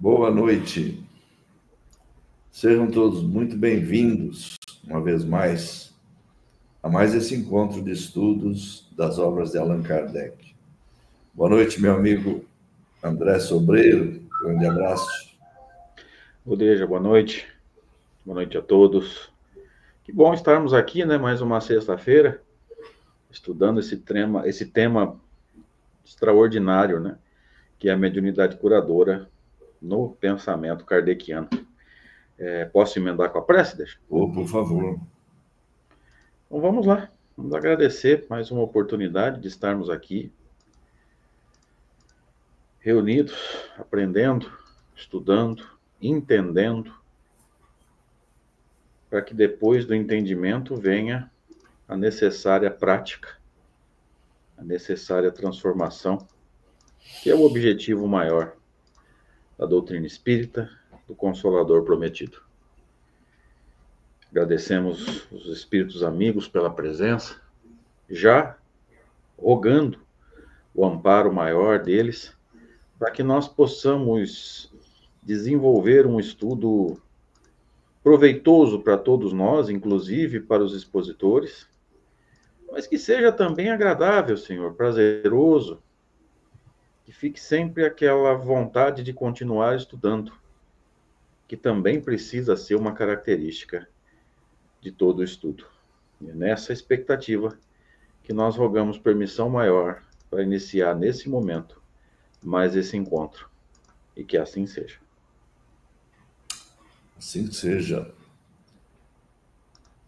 Boa noite. Sejam todos muito bem-vindos, uma vez mais, a mais esse encontro de estudos das obras de Allan Kardec. Boa noite, meu amigo André Sobreiro. Grande abraço. Odeja, boa noite. Boa noite a todos. Que bom estarmos aqui, né? Mais uma sexta-feira, estudando esse tema extraordinário, né? Que é a mediunidade curadora no pensamento kardeciano. Posso emendar com a prece, deixa? Por favor. Então vamos lá. Vamos agradecer mais uma oportunidade de estarmos aqui, reunidos, aprendendo, estudando, entendendo, para que depois do entendimento venha a necessária prática, a necessária transformação, que é o objetivo maior da doutrina espírita, do Consolador prometido. Agradecemos os espíritos amigos pela presença, já rogando o amparo maior deles, para que nós possamos desenvolver um estudo proveitoso para todos nós, inclusive para os expositores, mas que seja também agradável, Senhor, prazeroso, que fique sempre aquela vontade de continuar estudando, que também precisa ser uma característica de todo o estudo. E é nessa expectativa que nós rogamos permissão maior para iniciar nesse momento mais esse encontro. E que assim seja. Assim seja.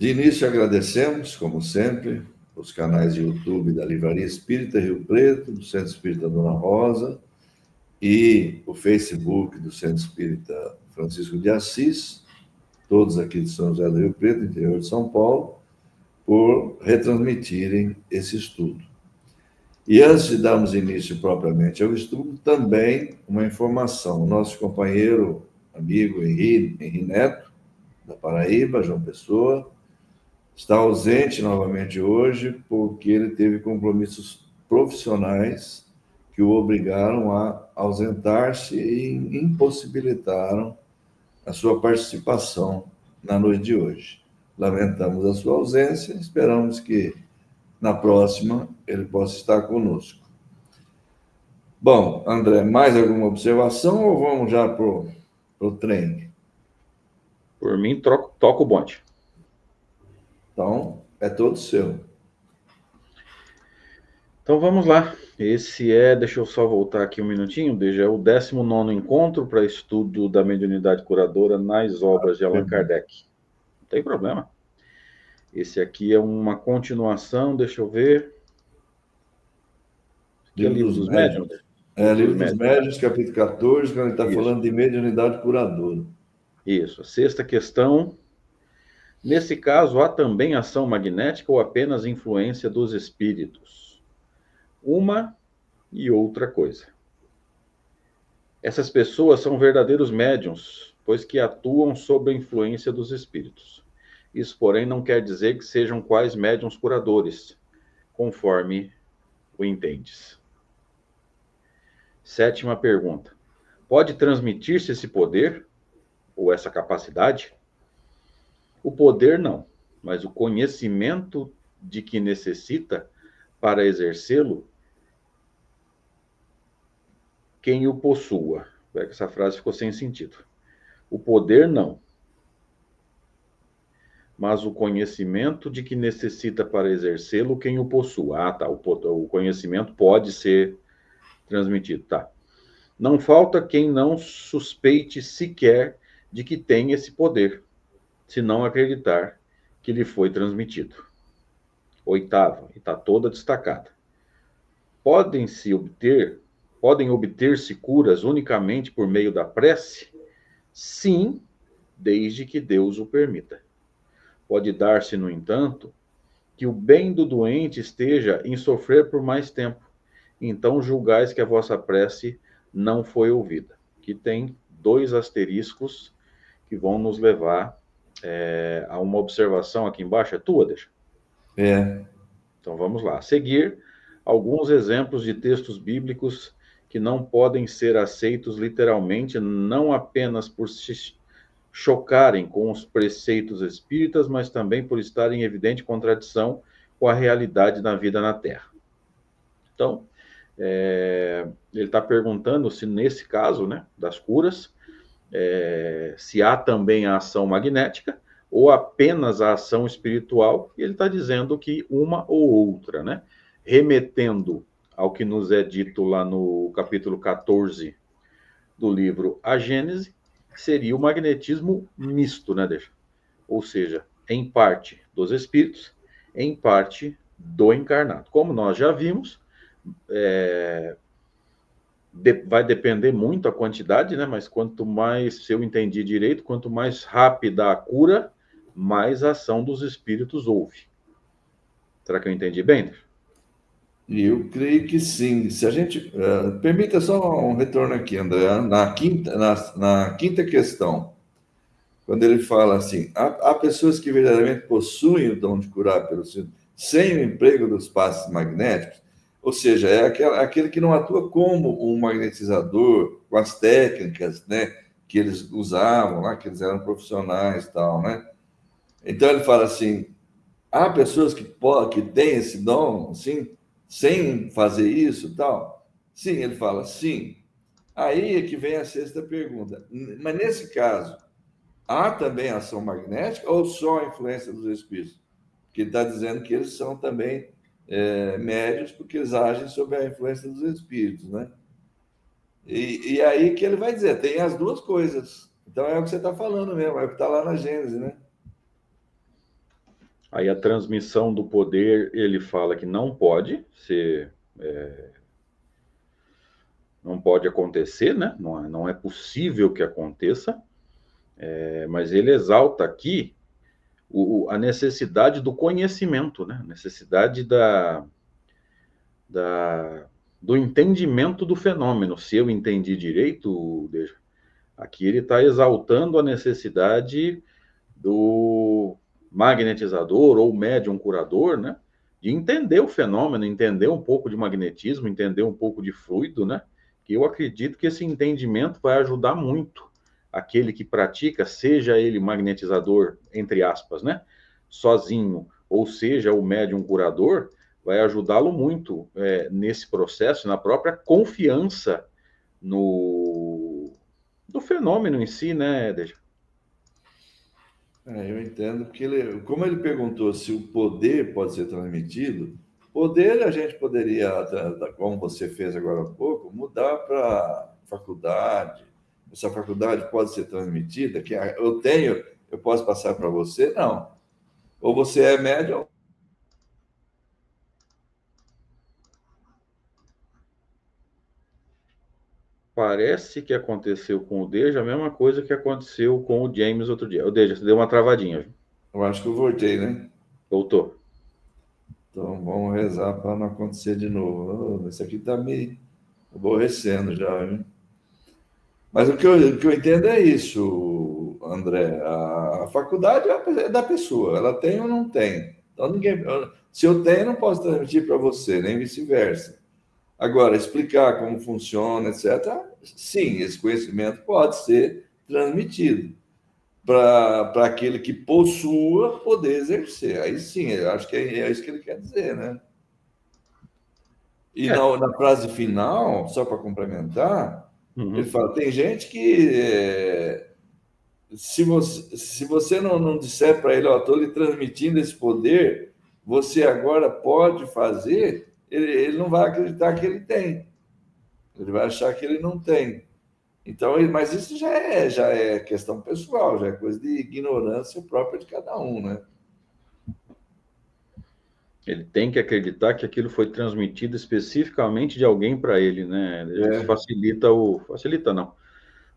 De início, agradecemos, como sempre, os canais de YouTube da Livraria Espírita Rio Preto, do Centro Espírita Dona Rosa, e o Facebook do Centro Espírita Francisco de Assis, todos aqui de São José do Rio Preto, interior de São Paulo, por retransmitirem esse estudo. E antes de darmos início propriamente ao estudo, também uma informação. O nosso companheiro, amigo Henri Neto, da Paraíba, João Pessoa, está ausente novamente hoje porque ele teve compromissos profissionais que o obrigaram a ausentar-se e impossibilitaram a sua participação na noite de hoje. Lamentamos a sua ausência, esperamos que na próxima ele possa estar conosco. Bom, André, mais alguma observação ou vamos já para o trem? Por mim, toca o bonde. Então, é todo seu. Então vamos lá. Esse deixa eu só voltar aqui um minutinho, desde o 19º encontro para estudo da mediunidade curadora nas obras de Allan Kardec. Não tem problema. Esse aqui é uma continuação, deixa eu ver. Aqui é Livro dos Médiuns. Livro dos Médiuns, capítulo 14, quando ele está falando de mediunidade curadora. Isso, a sexta questão. Nesse caso, há também ação magnética ou apenas influência dos espíritos? Uma e outra coisa. Essas pessoas são verdadeiros médiuns, pois que atuam sob a influência dos espíritos. Isso, porém, não quer dizer que sejam quais médiuns curadores, conforme o entendes. Sétima pergunta. Pode transmitir-se esse poder, ou essa capacidade? O poder não, mas o conhecimento de que necessita para exercê-lo, quem o possua. Essa frase ficou sem sentido. O poder não, mas o conhecimento de que necessita para exercê-lo, quem o possua. Ah, tá, o conhecimento pode ser transmitido, tá. Não falta quem não suspeite sequer de que tem esse poder, se não acreditar que lhe foi transmitido. Oitava, e está toda destacada. Podem obter-se curas unicamente por meio da prece? Sim, desde que Deus o permita. Pode dar-se, no entanto, que o bem do doente esteja em sofrer por mais tempo. Então julgais que a vossa prece não foi ouvida. Aqui tem 2 asteriscos que vão nos levar a uma observação aqui embaixo. É tua, deixa? É. Então vamos lá. A seguir, alguns exemplos de textos bíblicos que não podem ser aceitos literalmente, não apenas por se chocarem com os preceitos espíritas, mas também por estarem em evidente contradição com a realidade da vida na Terra. Então, ele está perguntando se nesse caso, né, das curas, se há também a ação magnética ou apenas a ação espiritual, e ele está dizendo que uma ou outra, né? Remetendo ao que nos é dito lá no capítulo 14 do livro A Gênese, seria o magnetismo misto, né, Deixa? Ou seja, em parte dos espíritos, em parte do encarnado. Como nós já vimos, vai depender muito a quantidade, né? Mas quanto mais, se eu entendi direito, quanto mais rápida a cura, mais ação dos espíritos houve. Será que eu entendi bem? E eu creio que sim. Se a gente permita só um retorno aqui, André, na quinta questão, quando ele fala assim, há pessoas que verdadeiramente possuem o dom de curar pelo sem o emprego dos passes magnéticos, ou seja, é aquele que não atua como um magnetizador, com as técnicas, né, que eles usavam lá, que eles eram profissionais e tal, né? Então ele fala assim, há pessoas que têm esse dom, assim, sem fazer isso e tal? Sim, ele fala, sim. Aí é que vem a sexta pergunta. Mas nesse caso, há também ação magnética ou só a influência dos espíritos? Porque ele está dizendo que eles são também médios, porque eles agem sob a influência dos espíritos, né? E aí que ele vai dizer, tem as duas coisas. Então é o que você está falando mesmo, é o que está lá na Gênese, né? Aí a transmissão do poder, ele fala que não pode ser, não pode acontecer, né? Não é possível que aconteça, mas ele exalta aqui a necessidade do conhecimento, né? A necessidade do entendimento do fenômeno. Se eu entendi direito, aqui ele está exaltando a necessidade do magnetizador ou médium curador, né? De entender o fenômeno, entender um pouco de magnetismo, entender um pouco de fluido, né? Que eu acredito que esse entendimento vai ajudar muito aquele que pratica, seja ele magnetizador, entre aspas, né? Sozinho, ou seja, o médium curador, vai ajudá-lo muito nesse processo, na própria confiança no fenômeno em si, né, Deja? Eu entendo que como ele perguntou se o poder pode ser transmitido, poder a gente poderia, como você fez agora há pouco, mudar para faculdade. Essa faculdade pode ser transmitida, que eu tenho, eu posso passar para você? Não. Ou você é médium. Parece que aconteceu com o Deja a mesma coisa que aconteceu com o James outro dia. O Deja, você deu uma travadinha. Eu acho que eu voltei, né? Voltou. Então vamos rezar para não acontecer de novo. Isso aqui está me aborrecendo já, viu? Mas o que eu entendo é isso, André. A faculdade é da pessoa, ela tem ou não tem. Então, se eu tenho, não posso transmitir para você, nem vice-versa. Agora, explicar como funciona, etc., sim, esse conhecimento pode ser transmitido para aquele que possua poder exercer. Aí sim, eu acho que é isso que ele quer dizer, né? E na frase final, só para complementar, ele fala: tem gente que, se você não disser para ele, estou lhe transmitindo esse poder, você agora pode fazer, ele não vai acreditar que ele tem. Ele vai achar que ele não tem. Então, mas isso já é questão pessoal, já é coisa de ignorância própria de cada um, né? Ele tem que acreditar que aquilo foi transmitido especificamente de alguém para ele, né? Isso facilita não.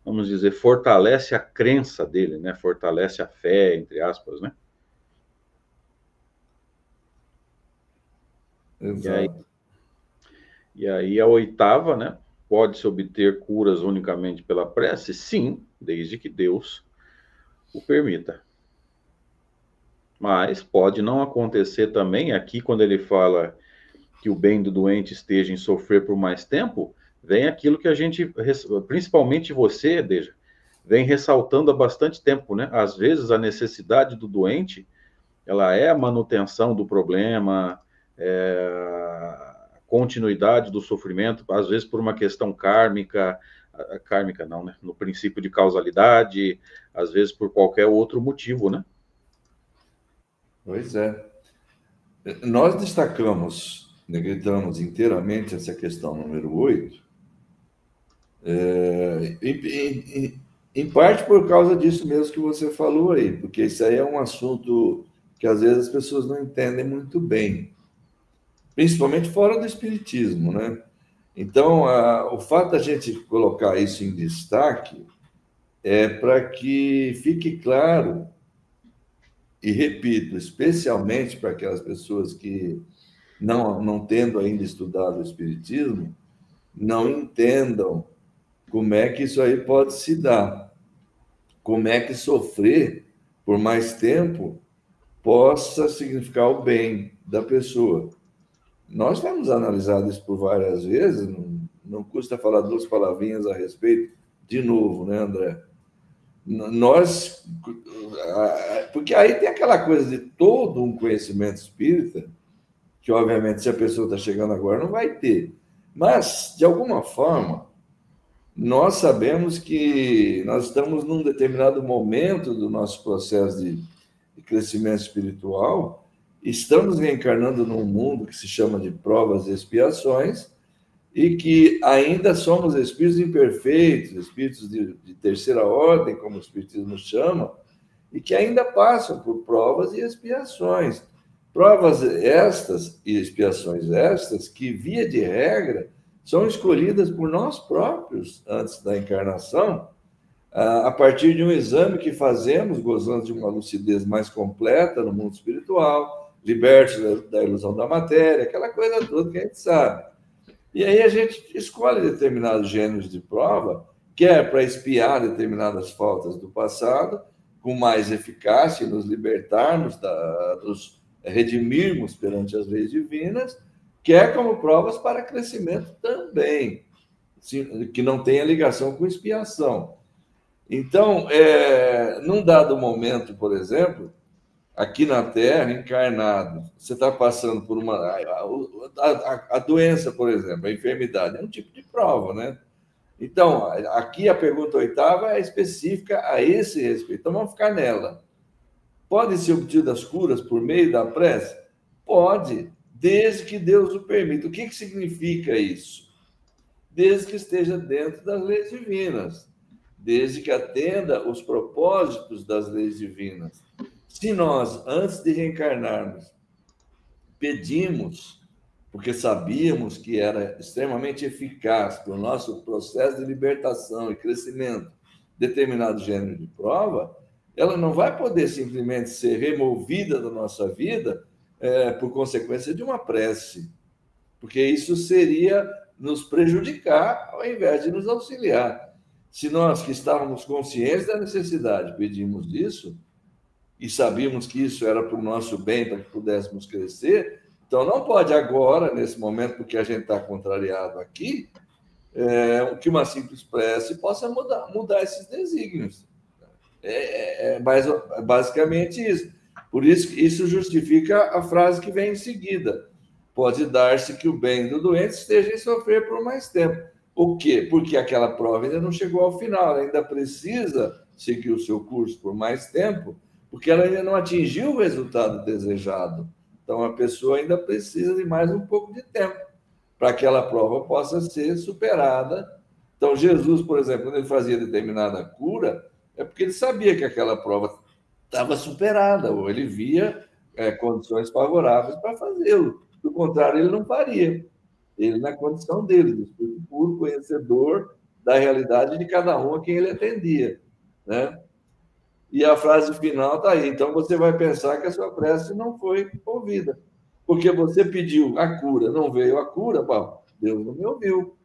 Vamos dizer, fortalece a crença dele, né? Fortalece a fé, entre aspas, né? Exato. E aí a oitava, né? Pode-se obter curas unicamente pela prece? Sim, desde que Deus o permita. Mas pode não acontecer também, aqui quando ele fala que o bem do doente esteja em sofrer por mais tempo, vem aquilo que a gente, principalmente você, Deja, vem ressaltando há bastante tempo, né? Às vezes a necessidade do doente, ela é a manutenção do problema, a continuidade do sofrimento, às vezes por uma questão kármica, kármica não, né? No princípio de causalidade, às vezes por qualquer outro motivo, né? Pois é. Nós destacamos, negritamos inteiramente essa questão número 8, em parte por causa disso mesmo que você falou aí, porque isso aí é um assunto que às vezes as pessoas não entendem muito bem, principalmente fora do espiritismo, né? Então, o fato da gente colocar isso em destaque é para que fique claro, e repito, especialmente para aquelas pessoas que não tendo ainda estudado o espiritismo, não entendam como é que isso aí pode se dar, como é que sofrer por mais tempo possa significar o bem da pessoa. Nós temos analisado isso por várias vezes, não custa falar duas palavrinhas a respeito, de novo, né, André? Nós, porque aí tem aquela coisa de todo um conhecimento espírita, que obviamente se a pessoa está chegando agora não vai ter, mas de alguma forma nós sabemos que nós estamos num determinado momento do nosso processo de crescimento espiritual, estamos reencarnando num mundo que se chama de provas e expiações, e que ainda somos espíritos imperfeitos, espíritos de terceira ordem, como o Espiritismo chama, e que ainda passam por provas e expiações. Provas estas e expiações estas que, via de regra, são escolhidas por nós próprios antes da encarnação, a partir de um exame que fazemos, gozando de uma lucidez mais completa no mundo espiritual, libertos da ilusão da matéria, aquela coisa toda que a gente sabe. E aí a gente escolhe determinados gêneros de prova, quer para expiar determinadas faltas do passado, com mais eficácia, nos libertarmos, nos redimirmos perante as leis divinas, quer como provas para crescimento também, que não tenha ligação com expiação. Então, num dado momento, por exemplo, aqui na Terra, encarnado, você está passando por a doença, por exemplo, a enfermidade, é um tipo de prova, né? Então, aqui a pergunta oitava é específica a esse respeito. Então, vamos ficar nela. Podem ser obtidas curas por meio da prece? Pode, desde que Deus o permita. O que significa isso? Desde que esteja dentro das leis divinas, desde que atenda os propósitos das leis divinas. Se nós, antes de reencarnarmos, pedimos, porque sabíamos que era extremamente eficaz para o nosso processo de libertação e crescimento, determinado gênero de prova, ela não vai poder simplesmente ser removida da nossa vida por consequência de uma prece, porque isso seria nos prejudicar ao invés de nos auxiliar. Se nós que estávamos conscientes da necessidade pedimos isso, e sabíamos que isso era para o nosso bem, para que pudéssemos crescer, então não pode agora, nesse momento, porque a gente está contrariado aqui, que uma simples prece possa mudar esses desígnios. Basicamente isso. Por isso, isso justifica a frase que vem em seguida. Pode dar-se que o bem do doente esteja em sofrer por mais tempo. O quê? Porque aquela prova ainda não chegou ao final, ela ainda precisa seguir o seu curso por mais tempo, porque ela ainda não atingiu o resultado desejado. Então, a pessoa ainda precisa de mais um pouco de tempo para que aquela prova possa ser superada. Então, Jesus, por exemplo, quando ele fazia determinada cura, é porque ele sabia que aquela prova estava superada, ou ele via condições favoráveis para fazê-lo. Do contrário, ele não faria. Ele, na condição dele, do espírito puro, conhecedor da realidade de cada um a quem ele atendia, né? E a frase final está aí. Então, você vai pensar que a sua prece não foi ouvida. Porque você pediu a cura, não veio a cura, bom, Deus não me ouviu.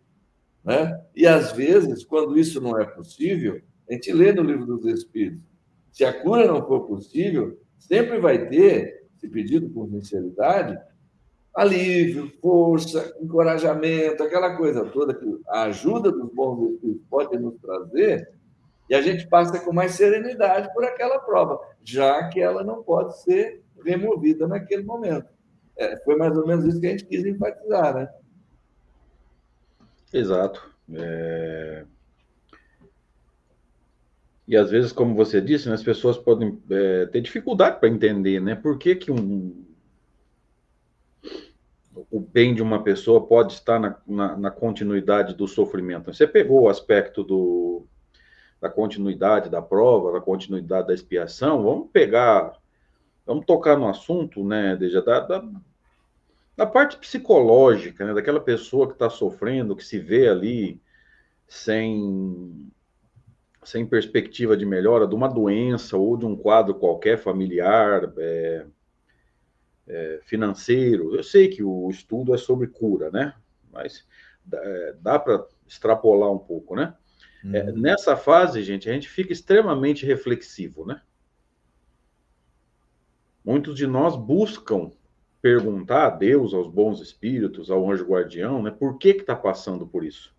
Né? E, às vezes, quando isso não é possível, a gente lê no Livro dos Espíritos. Se a cura não for possível, sempre vai ter, se pedido com sinceridade, alívio, força, encorajamento, aquela coisa toda que a ajuda dos bons espíritos pode nos trazer, e a gente passa com mais serenidade por aquela prova, já que ela não pode ser removida naquele momento. Foi mais ou menos isso que a gente quis enfatizar, né? Exato. E às vezes, como você disse, né, as pessoas podem ter dificuldade para entender, né? Por que que o bem de uma pessoa pode estar na continuidade do sofrimento. Você pegou o aspecto da continuidade da prova, da continuidade da expiação, vamos tocar no assunto, né, Deja, da parte psicológica, né, daquela pessoa que está sofrendo, que se vê ali sem perspectiva de melhora, de uma doença ou de um quadro qualquer familiar, financeiro. Eu sei que o estudo é sobre cura, né? Mas dá para extrapolar um pouco, né? Nessa fase, gente, a gente fica extremamente reflexivo, né? Muitos de nós buscam perguntar a Deus, aos bons espíritos, ao anjo guardião, né? Por que está passando por isso?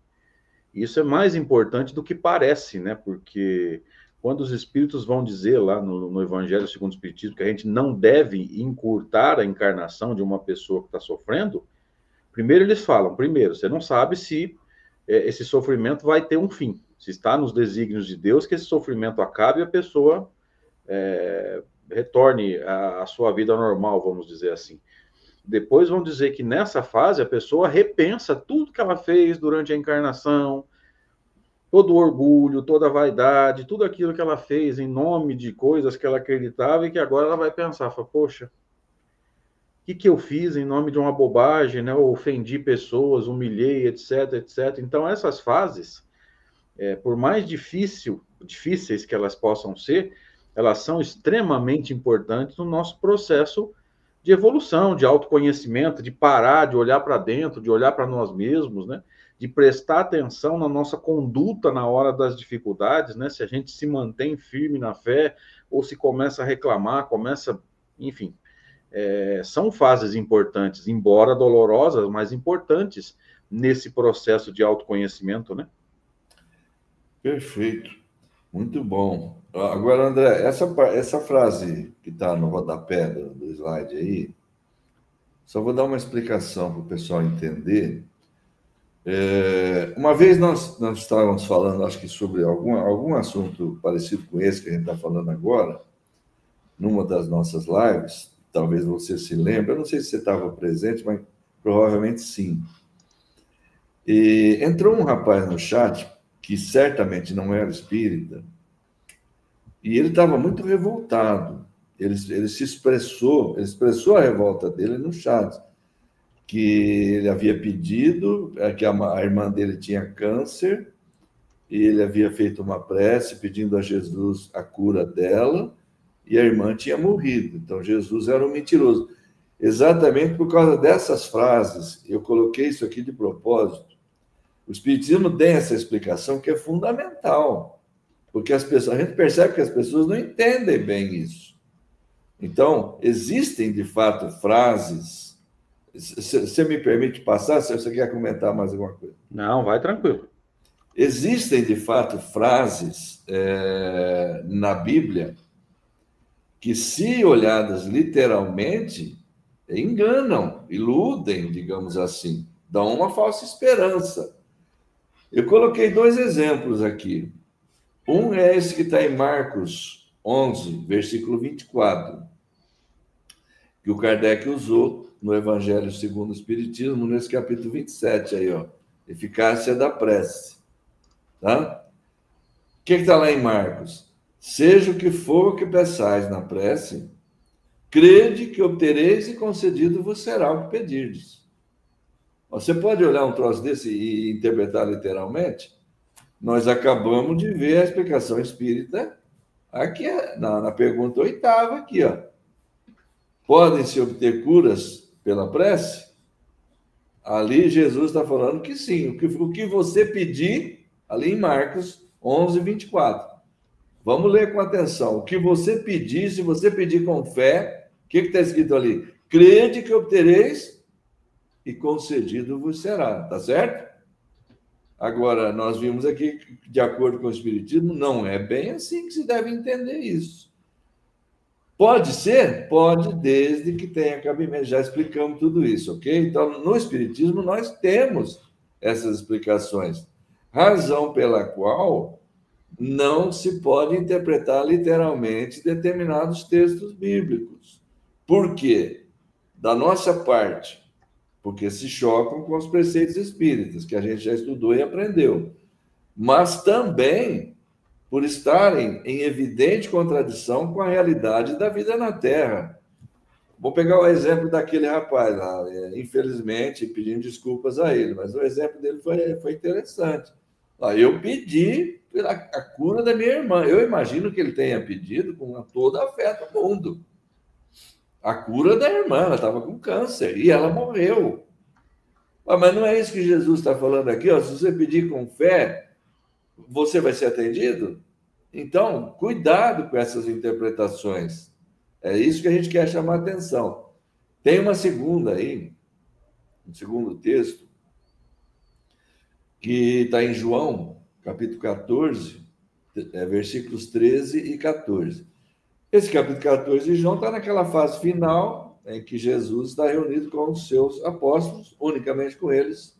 Isso é mais importante do que parece, né? Porque quando os espíritos vão dizer lá no Evangelho segundo o Espiritismo que a gente não deve encurtar a encarnação de uma pessoa que está sofrendo, primeiro eles falam, você não sabe se esse sofrimento vai ter um fim, se está nos desígnios de Deus que esse sofrimento acabe e a pessoa retorne à sua vida normal, vamos dizer assim. Depois vão dizer que nessa fase a pessoa repensa tudo que ela fez durante a encarnação, todo o orgulho, toda a vaidade, tudo aquilo que ela fez em nome de coisas que ela acreditava e que agora ela vai pensar, fala, poxa, o que eu fiz em nome de uma bobagem, né? Eu ofendi pessoas, humilhei, etc, etc. Então essas fases, por mais difíceis que elas possam ser, elas são extremamente importantes no nosso processo de evolução, de autoconhecimento, de parar, de olhar para dentro, de olhar para nós mesmos, né? De prestar atenção na nossa conduta na hora das dificuldades, né? Se a gente se mantém firme na fé ou se começa a reclamar, enfim, são fases importantes, embora dolorosas, mas importantes nesse processo de autoconhecimento, né? Perfeito, muito bom. Agora, André, essa frase que está no rodapé do slide aí, só vou dar uma explicação para o pessoal entender. Uma vez nós estávamos falando, acho que sobre algum assunto parecido com esse que a gente está falando agora, numa das nossas lives, talvez você se lembre, eu não sei se você estava presente, mas provavelmente sim. E entrou um rapaz no chat, que certamente não era espírita, e ele estava muito revoltado. Ele expressou a revolta dele no chat, que ele havia pedido, que a irmã dele tinha câncer, e ele havia feito uma prece pedindo a Jesus a cura dela, e a irmã tinha morrido. Então, Jesus era um mentiroso. Exatamente por causa dessas frases, eu coloquei isso aqui de propósito. O Espiritismo tem essa explicação que é fundamental, porque a gente percebe que as pessoas não entendem bem isso. Então, existem, de fato, frases. Você me permite passar? Se você quer comentar mais alguma coisa? Não, vai tranquilo. Existem, de fato, frases na Bíblia que, se olhadas literalmente, enganam, iludem, digamos assim, dão uma falsa esperança. Eu coloquei 2 exemplos aqui. Um é esse que está em Marcos 11, versículo 24, que o Kardec usou no Evangelho segundo o Espiritismo, nesse capítulo 27, aí, ó, eficácia da prece. Tá? O que está lá em Marcos? Seja o que for que peçais na prece, crede que obtereis e concedido vos será o que pedirdes. Você pode olhar um troço desse e interpretar literalmente? Nós acabamos de ver a explicação espírita aqui, na pergunta 8ª, aqui, ó. Podem-se obter curas pela prece? Ali Jesus está falando que sim. O que você pedir, ali em Marcos 11, 24. Vamos ler com atenção. O que você pedir, se você pedir com fé, o que está escrito ali? Crede que obtereis e concedido vos será, tá certo? Agora, nós vimos aqui que, de acordo com o Espiritismo, não é bem assim que se deve entender isso. Pode ser? Pode, desde que tenha cabimento. Já explicamos tudo isso, ok? Então, no Espiritismo, nós temos essas explicações. Razão pela qual não se pode interpretar literalmente determinados textos bíblicos. Por quê? Da nossa parte, porque se chocam com os preceitos espíritas, que a gente já estudou e aprendeu. Mas também por estarem em evidente contradição com a realidade da vida na Terra. Vou pegar o exemplo daquele rapaz lá, infelizmente, pedindo desculpas a ele, mas o exemplo dele foi interessante. Eu pedi a cura da minha irmã. Eu imagino que ele tenha pedido com toda a fé do mundo. A cura da irmã, ela estava com câncer e ela morreu. Mas não é isso que Jesus está falando aqui, ó. Se você pedir com fé, você vai ser atendido? Então, cuidado com essas interpretações. É isso que a gente quer chamar a atenção. Tem uma segunda aí, um segundo texto, que está em João, capítulo 14, versículos 13 e 14. Esse capítulo 14 de João está naquela fase final em que Jesus está reunido com os seus apóstolos, unicamente com eles.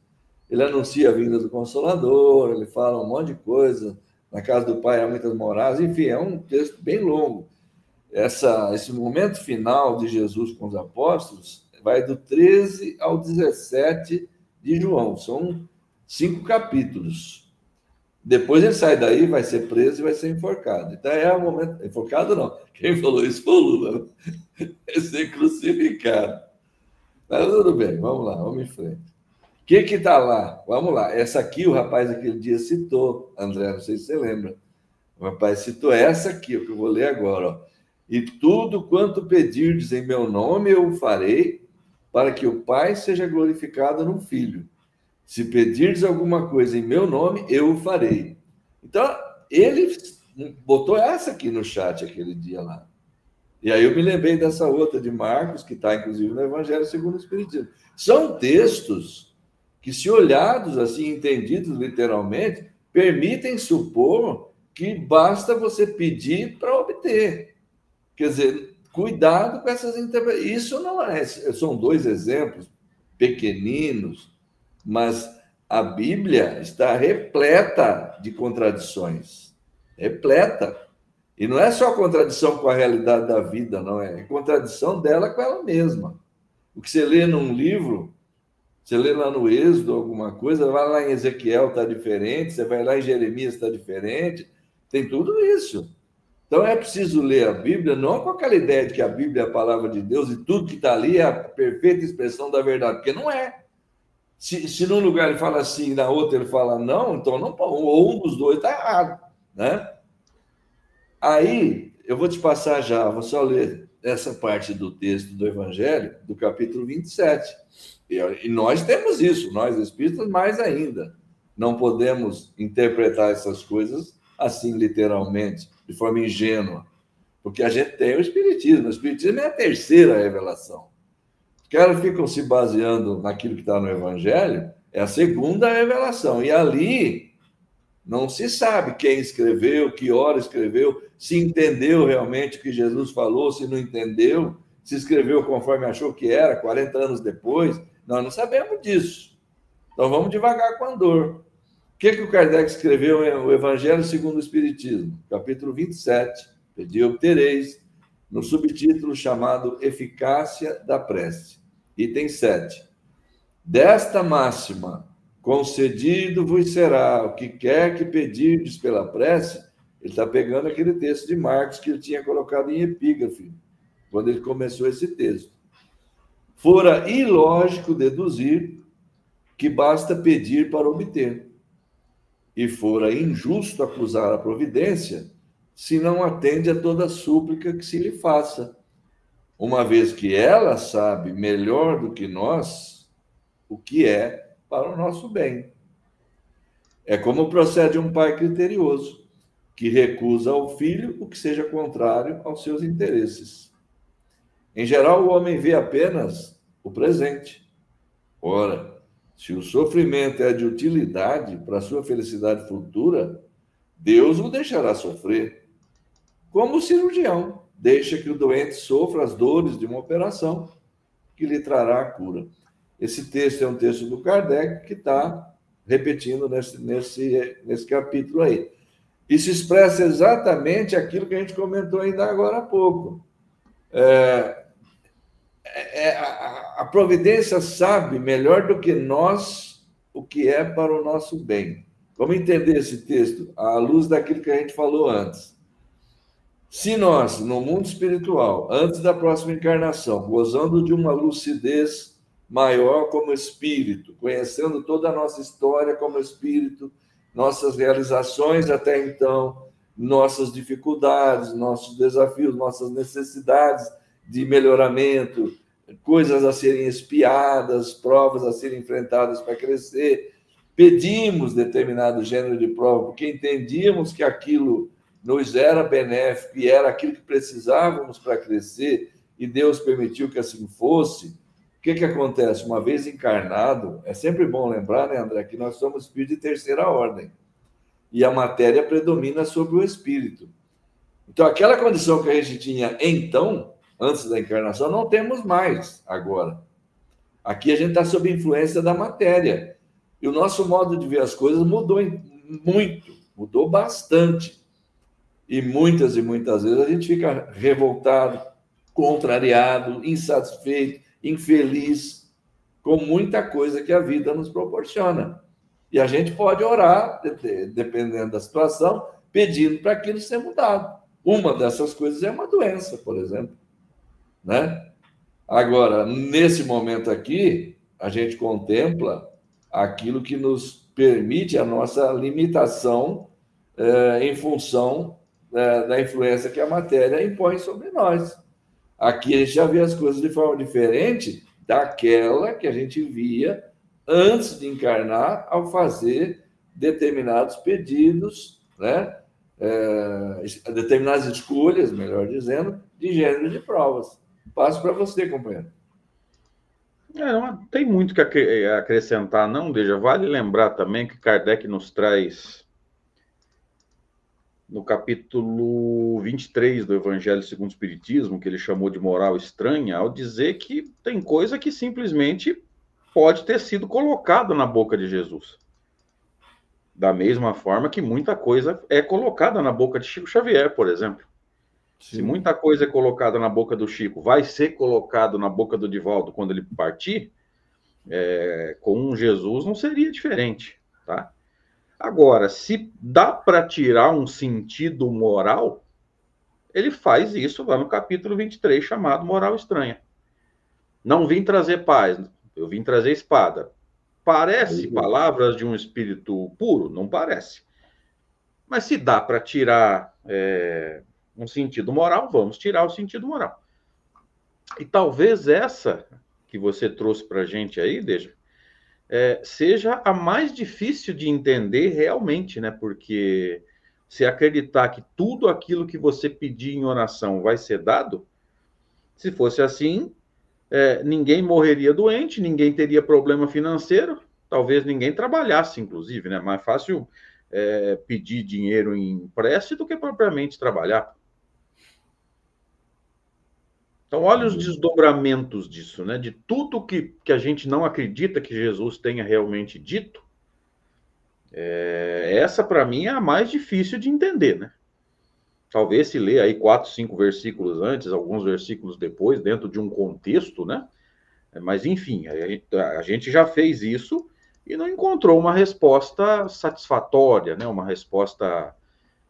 Ele anuncia a vinda do Consolador, ele fala um monte de coisa. Na casa do Pai há muitas moradas. Enfim, é um texto bem longo. Esse momento final de Jesus com os apóstolos vai do 13 ao 17 de João. São 5 capítulos. Depois ele sai daí, vai ser preso e vai ser enforcado. Então é o momento... Enforcado não. Quem falou isso foi o Lula. Vai ser crucificado. Mas tudo bem, vamos lá, vamos em frente. O que está lá? Vamos lá. Essa aqui o rapaz aquele dia citou, André, não sei se você lembra. O rapaz citou essa aqui, o que eu vou ler agora. Ó. E tudo quanto pedirdes em meu nome eu o farei, para que o Pai seja glorificado no Filho. Se pedirdes alguma coisa em meu nome, eu o farei. Então, ele botou essa aqui no chat aquele dia lá. E aí eu me lembrei dessa outra de Marcos, que está inclusive no Evangelho segundo o Espiritismo. São textos que, se olhados assim, entendidos literalmente, permitem supor que basta você pedir para obter. Quer dizer, cuidado com essas interpretações. Isso não é... São 2 exemplos pequeninos, mas a Bíblia está repleta de contradições. Repleta. E não é só contradição com a realidade da vida, não é contradição dela com ela mesma. O que você lê num livro... Você lê lá no Êxodo alguma coisa, vai lá em Ezequiel, está diferente, você vai lá em Jeremias, está diferente, tem tudo isso. Então é preciso ler a Bíblia, não com aquela ideia de que a Bíblia é a palavra de Deus e tudo que está ali é a perfeita expressão da verdade, porque não é. Se num lugar ele fala assim, na outra ele fala não, então não, ou um dos dois está errado, né? Aí, eu vou te passar já, vou só ler essa parte do texto do Evangelho, do capítulo 27. E nós temos isso, nós espíritas mais ainda. Não podemos interpretar essas coisas assim, literalmente, de forma ingênua. Porque a gente tem o Espiritismo. O Espiritismo é a terceira revelação. Os caras ficam se baseando naquilo que está no Evangelho, é a segunda revelação. E ali não se sabe quem escreveu, que hora escreveu, se entendeu realmente o que Jesus falou, se não entendeu, se escreveu conforme achou que era, 40 anos depois. Nós não sabemos disso. Então, vamos devagar com a dor. O que o Kardec escreveu em O Evangelho segundo o Espiritismo? Capítulo 27, Pedi obtereis, no subtítulo chamado Eficácia da Prece. Item 7. Desta máxima, concedido vos será o que quer que pedirdes pela prece. Ele está pegando aquele texto de Marcos que ele tinha colocado em epígrafe, quando ele começou esse texto. Fora ilógico deduzir que basta pedir para obter. E fora injusto acusar a providência se não atende a toda súplica que se lhe faça, uma vez que ela sabe melhor do que nós o que é para o nosso bem. É como procede um pai criterioso, que recusa ao filho o que seja contrário aos seus interesses. Em geral, o homem vê apenas o presente, Ora, se o sofrimento é de utilidade para a sua felicidade futura, Deus o deixará sofrer. Como o cirurgião deixa que o doente sofra as dores de uma operação que lhe trará a cura. Esse texto é um texto do Kardec que está repetindo nesse capítulo aí. Isso expressa exatamente aquilo que a gente comentou ainda agora há pouco. A providência sabe melhor do que nós o que é para o nosso bem. Vamos entender esse texto à luz daquilo que a gente falou antes. Se nós, no mundo espiritual, antes da próxima encarnação, gozando de uma lucidez maior como espírito, conhecendo toda a nossa história como espírito, nossas realizações até então, nossas dificuldades, nossos desafios, nossas necessidades de melhoramento, coisas a serem espiadas, provas a serem enfrentadas para crescer, pedimos determinado gênero de prova, porque entendíamos que aquilo nos era benéfico e era aquilo que precisávamos para crescer, e Deus permitiu que assim fosse. O que acontece? Uma vez encarnado, é sempre bom lembrar, né, André, que nós somos espíritos de terceira ordem, e a matéria predomina sobre o espírito. Então, aquela condição que a gente tinha então, antes da encarnação, não temos mais agora. Aqui a gente está sob influência da matéria. E o nosso modo de ver as coisas mudou muito, mudou bastante. E muitas vezes a gente fica revoltado, contrariado, insatisfeito, infeliz com muita coisa que a vida nos proporciona. E a gente pode orar, dependendo da situação, pedindo para aquilo ser mudado. Uma dessas coisas é uma doença, por exemplo, né? Agora, nesse momento aqui, a gente contempla aquilo que nos permite a nossa limitação em função da influência que a matéria impõe sobre nós. Aqui a gente já vê as coisas de forma diferente daquela que a gente via antes de encarnar, ao fazer determinados pedidos, né? Determinadas escolhas, melhor dizendo, de gênero de provas. Passo para você, companheiro. Não tem muito que acrescentar, não, Deja. Vale lembrar também que Kardec nos traz, no capítulo 23 do Evangelho segundo o Espiritismo, que ele chamou de moral estranha, ao dizer que tem coisa que simplesmente pode ter sido colocada na boca de Jesus. Da mesma forma que muita coisa é colocada na boca de Chico Xavier, por exemplo. Sim. Se muita coisa é colocada na boca do Chico, vai ser colocado na boca do Divaldo quando ele partir, com Jesus não seria diferente, tá? Agora, se dá para tirar um sentido moral, ele faz isso lá no capítulo 23, chamado Moral Estranha. Não vim trazer paz, eu vim trazer espada. Parece palavras de um espírito puro? Não parece. Mas se dá para tirar um sentido moral, vamos tirar o sentido moral. E talvez essa que você trouxe para a gente aí, Deja, seja a mais difícil de entender realmente, né? Porque se acreditar que tudo aquilo que você pedir em oração vai ser dado, se fosse assim, ninguém morreria doente, ninguém teria problema financeiro, talvez ninguém trabalhasse, inclusive, né? Mais fácil pedir dinheiro em empréstimo do que propriamente trabalhar. Então, olha os desdobramentos disso, né? De tudo que a gente não acredita que Jesus tenha realmente dito, essa, para mim, é a mais difícil de entender, né? Talvez se ler aí 4, 5 versículos antes, alguns versículos depois, dentro de um contexto, né? Mas, enfim, a gente já fez isso e não encontrou uma resposta satisfatória, né? Uma resposta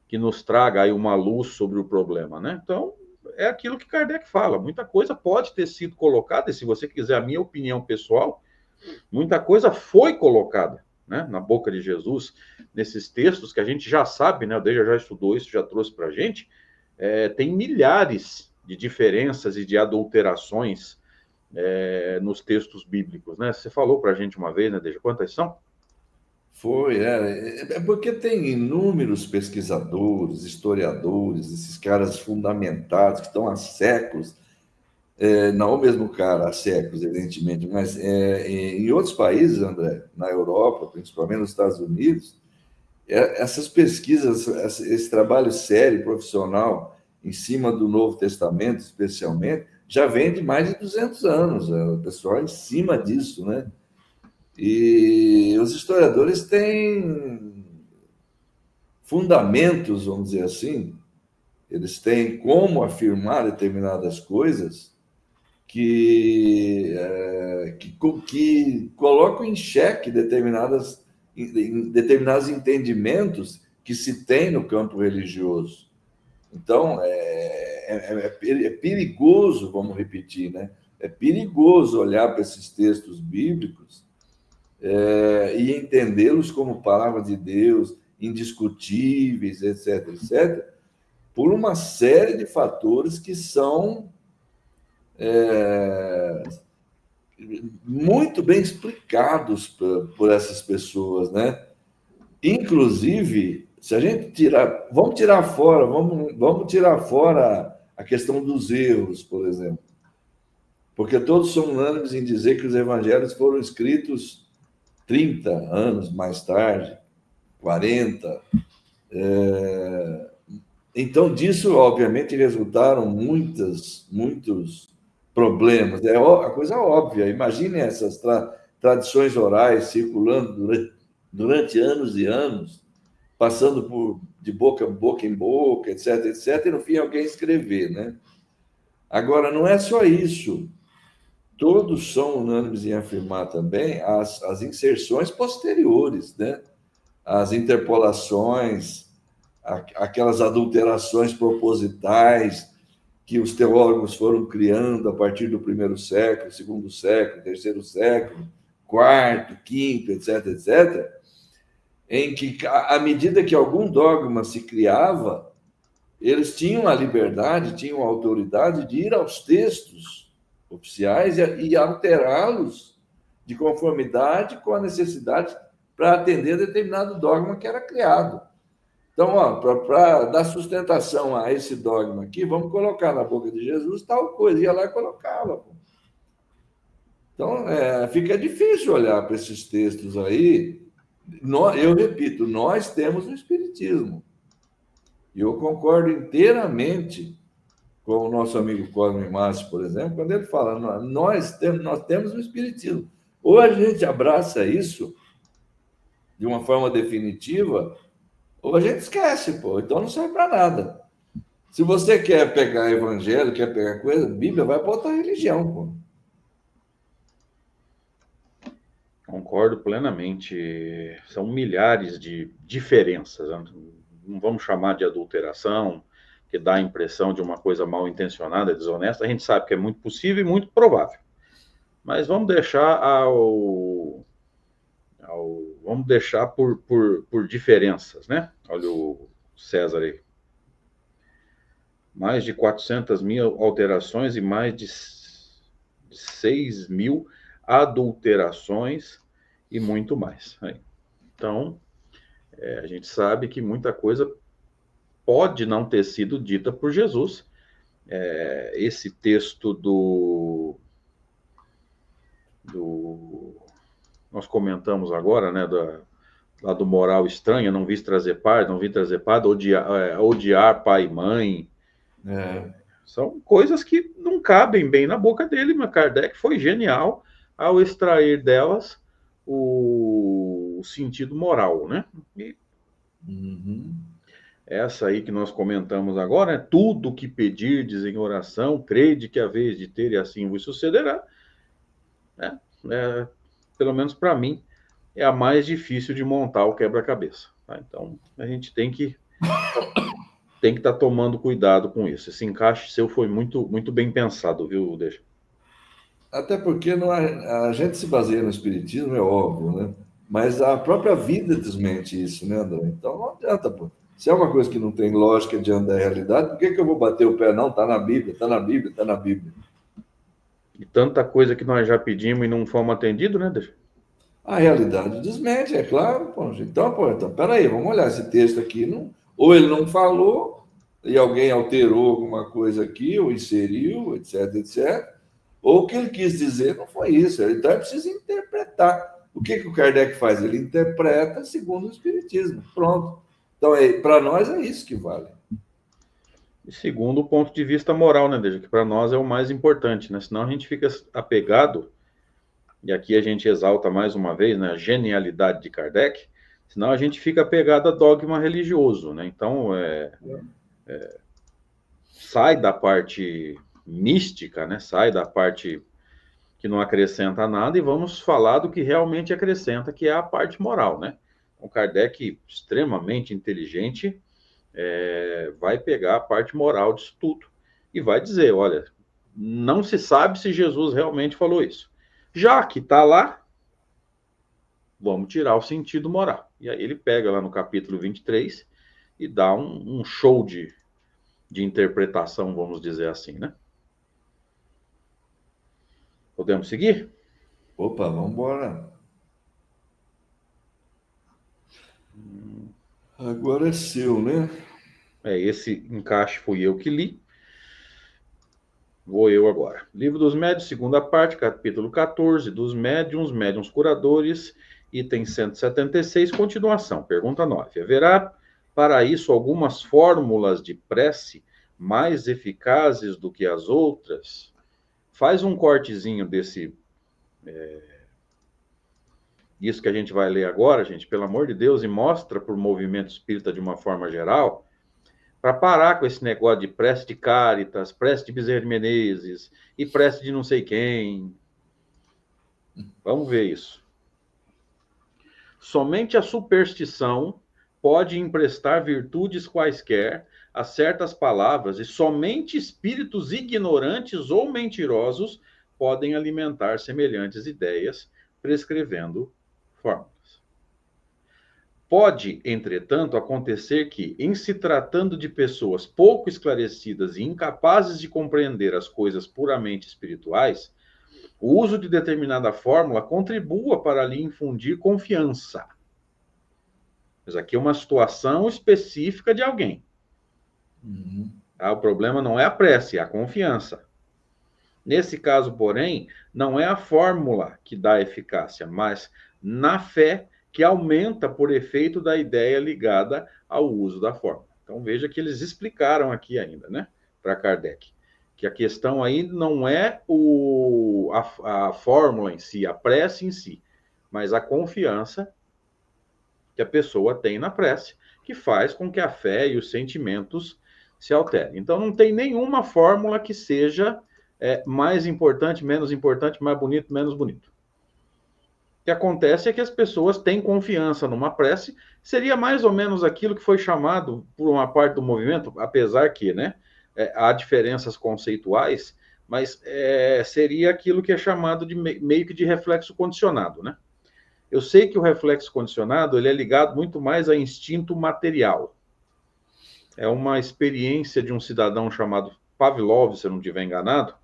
que nos traga aí uma luz sobre o problema, né? Então, é aquilo que Kardec fala. Muita coisa pode ter sido colocada, e se você quiser a minha opinião pessoal, muita coisa foi colocada, né, na boca de Jesus, nesses textos que a gente já sabe, né? O Deja já estudou isso, já trouxe para a gente. Tem milhares de diferenças e de adulterações nos textos bíblicos, né? Você falou para a gente uma vez, né, Deja? Quantas são? Foi, porque tem inúmeros pesquisadores, historiadores, esses caras fundamentados que estão há séculos não o mesmo cara há séculos, evidentemente, mas em outros países, André, na Europa, principalmente nos Estados Unidos, essas pesquisas, esse trabalho sério, profissional, em cima do Novo Testamento, especialmente, já vem de mais de 200 anos, o pessoal em cima disso, né? E os historiadores têm fundamentos, vamos dizer assim, eles têm como afirmar determinadas coisas que colocam em xeque determinados entendimentos que se tem no campo religioso. Então, é perigoso, vamos repetir, né? É perigoso olhar para esses textos bíblicos e entendê-los como palavra de Deus, indiscutíveis, etc., etc., por uma série de fatores que são muito bem explicados por essas pessoas, né? Inclusive, se a gente vamos tirar fora a questão dos erros, por exemplo, porque todos são unânimes em dizer que os evangelhos foram escritos 30 anos mais tarde, 40. Então, disso, obviamente, resultaram muitos problemas. É a coisa óbvia. Imaginem essas tradições orais circulando durante anos e anos, passando de boca em boca, etc., etc., e no fim alguém escrever, né? Agora, não é só isso. Todos são unânimes em afirmar também as inserções posteriores, né? As interpolações, aquelas adulterações propositais que os teólogos foram criando a partir do primeiro século, segundo século, terceiro século, quarto, quinto, etc., etc., em que, à medida que algum dogma se criava, eles tinham a liberdade, tinham a autoridade de ir aos textos oficiais e alterá-los de conformidade com a necessidade para atender determinado dogma que era criado. Então, para dar sustentação a esse dogma aqui, vamos colocar na boca de Jesus tal coisa. Ia lá e colocava. Então, fica difícil olhar para esses textos aí. Eu repito, nós temos o Espiritismo. E eu concordo inteiramente com o nosso amigo Cosme Márcio, por exemplo, quando ele fala, nós temos o Espiritismo. Ou a gente abraça isso de uma forma definitiva, ou a gente esquece, pô. Então não serve para nada. Se você quer pegar evangelho, quer pegar coisa, Bíblia, vai para outra religião, pô. Concordo plenamente. São milhares de diferenças. Não vamos chamar de adulteração, que dá a impressão de uma coisa mal intencionada, desonesta. A gente sabe que é muito possível e muito provável. Mas vamos deixar vamos deixar por diferenças, né? Olha o César aí. Mais de 400 mil alterações e mais de 6 mil adulterações e muito mais. Então, a gente sabe que muita coisa pode não ter sido dita por Jesus. Esse texto nós comentamos agora, né, lá do moral estranha, não vim trazer paz, odiar pai e mãe. São coisas que não cabem bem na boca dele, mas Kardec foi genial ao extrair delas o sentido moral, né? E essa aí que nós comentamos agora, né? Tudo que pedirdes em oração, crede que a vez de ter e assim vos sucederá, né? Pelo menos para mim, é a mais difícil de montar o quebra-cabeça. Tá? Então, a gente tem que estar tomando cuidado com isso. Esse encaixe seu foi muito, muito bem pensado, viu, Deixa? Até porque a gente se baseia no Espiritismo, é óbvio, né? Mas a própria vida desmente isso, né, André? Então não adianta, pô. Se é uma coisa que não tem lógica diante da realidade, por que eu vou bater o pé? Não, está na Bíblia, está na Bíblia, está na Bíblia. E tanta coisa que nós já pedimos e não fomos atendidos, né, Deixa? A realidade desmente, é claro. Pô. Então, peraí, vamos olhar esse texto aqui. Ou ele não falou, e alguém alterou alguma coisa aqui, ou inseriu, etc, etc. Ou o que ele quis dizer não foi isso. Então, ele precisa interpretar. O que o Kardec faz? Ele interpreta segundo o Espiritismo. Pronto. Então, para nós é isso que vale. E segundo o ponto de vista moral, né, Deja? Que para nós é o mais importante, né? Senão a gente fica apegado, e aqui a gente exalta mais uma vez, né, a genialidade de Kardec, senão a gente fica apegado a dogma religioso, né? Então, sai da parte mística, né? Sai da parte que não acrescenta nada e vamos falar do que realmente acrescenta, que é a parte moral, né? O Kardec, extremamente inteligente, vai pegar a parte moral disso tudo e vai dizer, olha, não se sabe se Jesus realmente falou isso. Já que está lá, vamos tirar o sentido moral. E aí ele pega lá no capítulo 23 e dá um show de interpretação, vamos dizer assim, né? Podemos seguir? Opa, vamos embora. Agora é seu, né? Esse encaixe fui eu que li. Vou eu agora. Livro dos Médiuns, segunda parte, capítulo 14, dos médiuns, médiuns curadores, item 176, continuação. Pergunta 9. Haverá para isso algumas fórmulas de prece mais eficazes do que as outras? Faz um cortezinho disso que a gente vai ler agora, gente, pelo amor de Deus, e mostra para o movimento espírita de uma forma geral, para parar com esse negócio de prece de Cáritas, prece de Bezerra de Menezes e prece de não sei quem. Vamos ver isso. Somente a superstição pode emprestar virtudes quaisquer a certas palavras e somente espíritos ignorantes ou mentirosos podem alimentar semelhantes ideias, prescrevendo fórmulas. Pode, entretanto, acontecer que, em se tratando de pessoas pouco esclarecidas e incapazes de compreender as coisas puramente espirituais, o uso de determinada fórmula contribua para lhe infundir confiança. Mas aqui é uma situação específica de alguém. O problema não é a prece, é a confiança. Nesse caso, porém, não é a fórmula que dá eficácia, mas na fé que aumenta por efeito da ideia ligada ao uso da fórmula. Então veja que eles explicaram aqui ainda, né, para Kardec, que a questão aí não é a fórmula em si, a prece em si, mas a confiança que a pessoa tem na prece, que faz com que a fé e os sentimentos se alterem. Então não tem nenhuma fórmula que seja mais importante, menos importante, mais bonito, menos bonito. O que acontece é que as pessoas têm confiança numa prece, seria mais ou menos aquilo que foi chamado por uma parte do movimento, apesar que, né, há diferenças conceituais, mas seria aquilo que é chamado de meio que de reflexo condicionado, né? Eu sei que o reflexo condicionado ele é ligado muito mais a instinto material. É uma experiência de um cidadão chamado Pavlov, se eu não estiver enganado,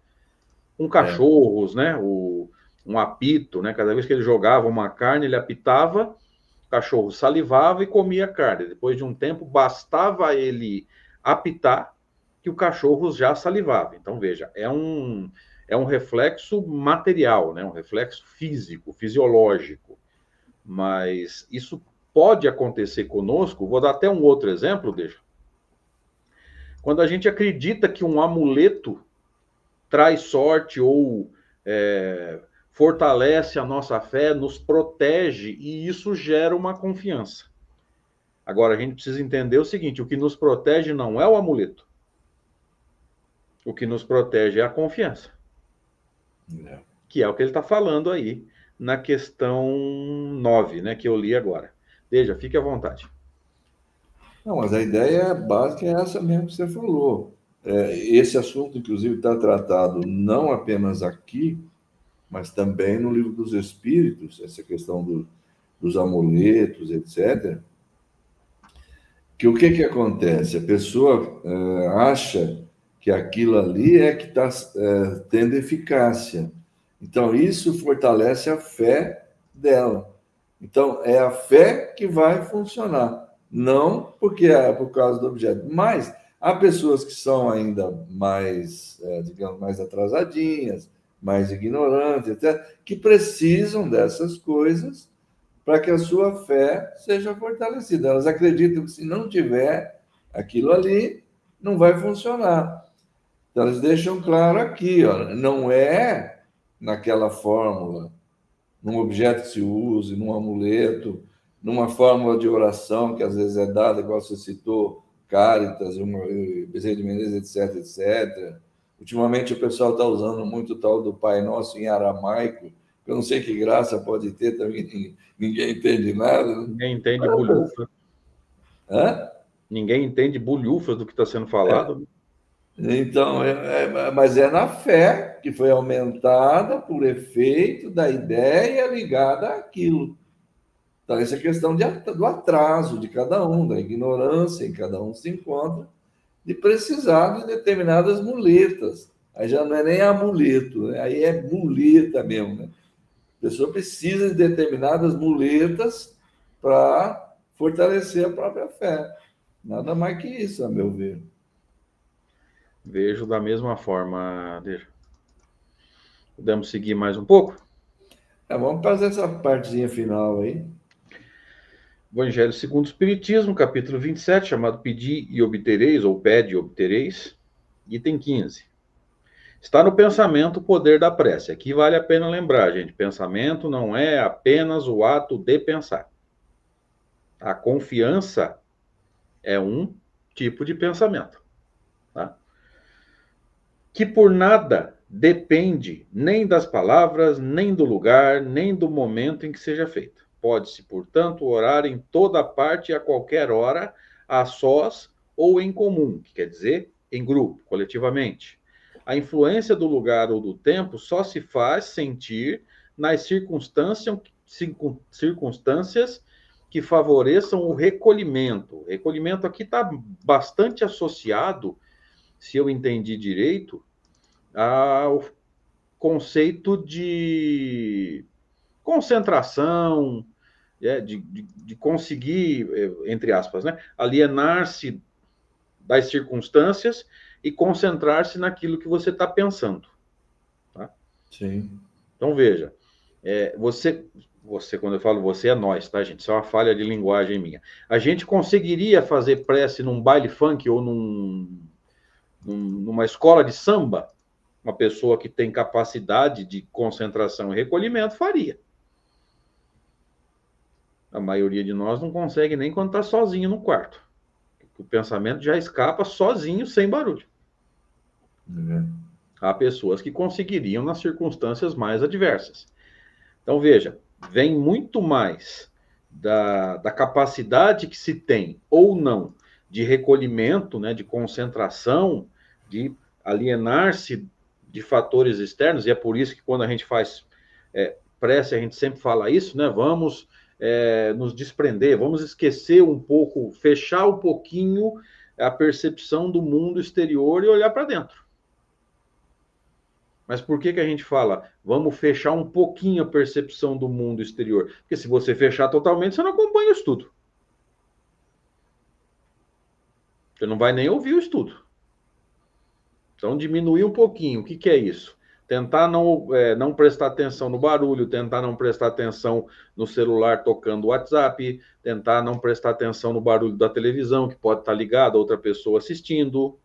com cachorros, né? Um apito, né? Cada vez que ele jogava uma carne, ele apitava, o cachorro salivava e comia a carne. Depois de um tempo, bastava ele apitar que o cachorro já salivava. Então, veja, é um reflexo material, né? Um reflexo físico, fisiológico. Mas isso pode acontecer conosco. Vou dar até um outro exemplo, deixa. Quando a gente acredita que um amuleto traz sorte ou fortalece a nossa fé, nos protege, e isso gera uma confiança. Agora, a gente precisa entender o seguinte, o que nos protege não é o amuleto. O que nos protege é a confiança. Que é o que ele está falando aí na questão 9, né, que eu li agora. Veja, fique à vontade. Não, mas a ideia básica é essa mesmo que você falou. Esse assunto, inclusive, está tratado não apenas aqui, mas também no Livro dos Espíritos, essa questão dos amuletos, etc. Que o que acontece? A pessoa acha que aquilo ali é que está tendo eficácia. Então, isso fortalece a fé dela. Então, é a fé que vai funcionar, não porque é por causa do objeto. Mas Há pessoas que são ainda mais, digamos, mais atrasadinhas, mais ignorantes, etc., que precisam dessas coisas para que a sua fé seja fortalecida. Elas acreditam que se não tiver aquilo ali, não vai funcionar. Então, eles deixam claro aqui, ó, não é naquela fórmula, num objeto que se use, num amuleto, numa fórmula de oração que às vezes é dada, igual você citou, Cáritas, Bezerra de Menezes, etc, etc. Ultimamente o pessoal está usando muito o tal do Pai Nosso em aramaico, que eu não sei que graça pode ter também, ninguém entende nada. Né? Ninguém entende bulhufa. Hã? Ninguém entende bulhufa do que está sendo falado. Então, mas é na fé que foi aumentada por efeito da ideia ligada àquilo. Então, essa é a questão do atraso de cada um, da ignorância em que cada um se encontra, de precisar de determinadas muletas. Aí já não é nem amuleto, né? Aí é muleta mesmo. Né? A pessoa precisa de determinadas muletas para fortalecer a própria fé. Nada mais que isso, a meu ver. Vejo da mesma forma, Deja. Podemos seguir mais um pouco? Vamos fazer essa partezinha final aí. Evangelho segundo o Espiritismo, capítulo 27, chamado Pedi e Obtereis, ou Pede e Obtereis, item 15. Está no pensamento o poder da prece. Aqui vale a pena lembrar, gente, pensamento não é apenas o ato de pensar. A confiança é um tipo de pensamento, tá? Que por nada depende nem das palavras, nem do lugar, nem do momento em que seja feita. Pode-se, portanto, orar em toda parte e a qualquer hora, a sós ou em comum, que quer dizer em grupo, coletivamente. A influência do lugar ou do tempo só se faz sentir nas circunstâncias que favoreçam o recolhimento. O recolhimento aqui está bastante associado, se eu entendi direito, ao conceito de concentração, de conseguir, entre aspas, né, alienar-se das circunstâncias e concentrar-se naquilo que você está pensando. Tá? Sim. Então, veja, você, quando eu falo você, é nós, tá, gente? Isso é uma falha de linguagem minha. A gente conseguiria fazer prece num baile funk ou numa escola de samba? Uma pessoa que tem capacidade de concentração e recolhimento faria. A maioria de nós não consegue nem quando está sozinho no quarto. O pensamento já escapa sozinho, sem barulho. Há pessoas que conseguiriam nas circunstâncias mais adversas. Então, veja, vem muito mais da capacidade que se tem ou não de recolhimento, né, de concentração, de alienar-se de fatores externos, e é por isso que quando a gente faz prece, a gente sempre fala isso, né? Vamos nos desprender, vamos esquecer um pouco, fechar um pouquinho a percepção do mundo exterior e olhar para dentro. Mas por que a gente fala, vamos fechar um pouquinho a percepção do mundo exterior? Porque se você fechar totalmente, você não acompanha o estudo. Você não vai nem ouvir o estudo. Então, diminuir um pouquinho. O que é isso? Tentar não prestar atenção no barulho, tentar não prestar atenção no celular tocando o WhatsApp, tentar não prestar atenção no barulho da televisão, que pode estar ligado a outra pessoa assistindo.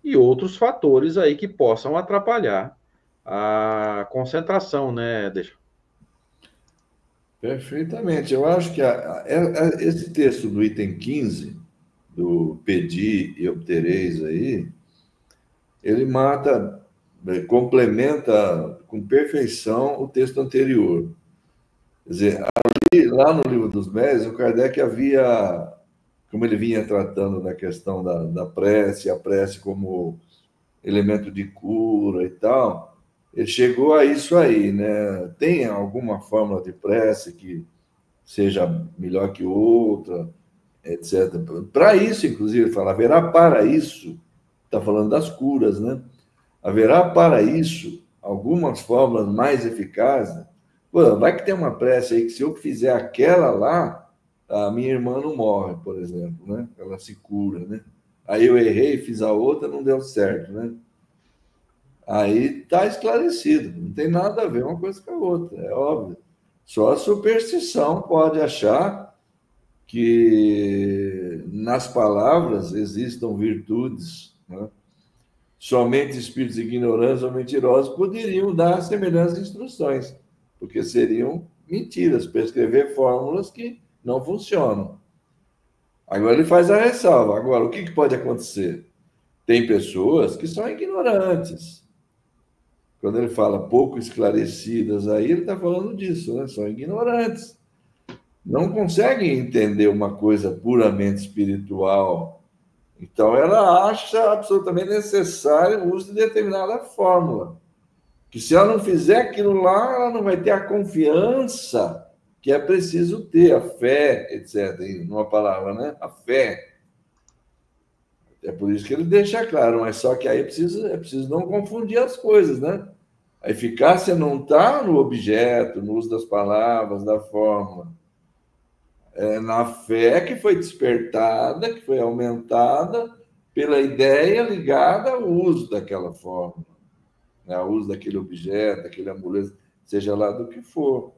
E outros fatores aí que possam atrapalhar a concentração, né, Deixa? Perfeitamente. Eu acho que esse texto do item 15, do Pedi e Obtereis aí, ele complementa com perfeição o texto anterior. Quer dizer, lá no Livro dos Médiuns, o Kardec havia, como ele vinha tratando da questão da prece, a prece como elemento de cura e tal, ele chegou a isso aí, né? Tem alguma fórmula de prece que seja melhor que outra, etc. Para isso, inclusive, ele fala, haverá para isso, está falando das curas, né? Haverá para isso algumas fórmulas mais eficazes. Pô, vai que tem uma prece aí que se eu fizer aquela lá, a minha irmã não morre, por exemplo, né? Ela se cura, né? Aí eu errei, fiz a outra, não deu certo, né? Aí está esclarecido, não tem nada a ver uma coisa com a outra, é óbvio. Só a superstição pode achar que nas palavras existam virtudes, né? Somente espíritos ignorantes ou mentirosos poderiam dar semelhantes instruções, porque seriam mentiras, prescrever fórmulas que não funcionam. Agora ele faz a ressalva. Agora, o que pode acontecer? Tem pessoas que são ignorantes. Quando ele fala pouco esclarecidas, aí ele está falando disso, né? São ignorantes. Não conseguem entender uma coisa puramente espiritual. Então, ela acha absolutamente necessário o uso de determinada fórmula. Que se ela não fizer aquilo lá, ela não vai ter a confiança que é preciso ter, a fé, etc. Numa palavra, né? A fé. É por isso que ele deixa claro, mas só que aí é preciso não confundir as coisas, né? A eficácia não está no objeto, no uso das palavras, da fórmula. É na fé que foi despertada, que foi aumentada pela ideia ligada ao uso daquela fórmula, né? Ao uso daquele objeto, daquele amuleto, seja lá do que for.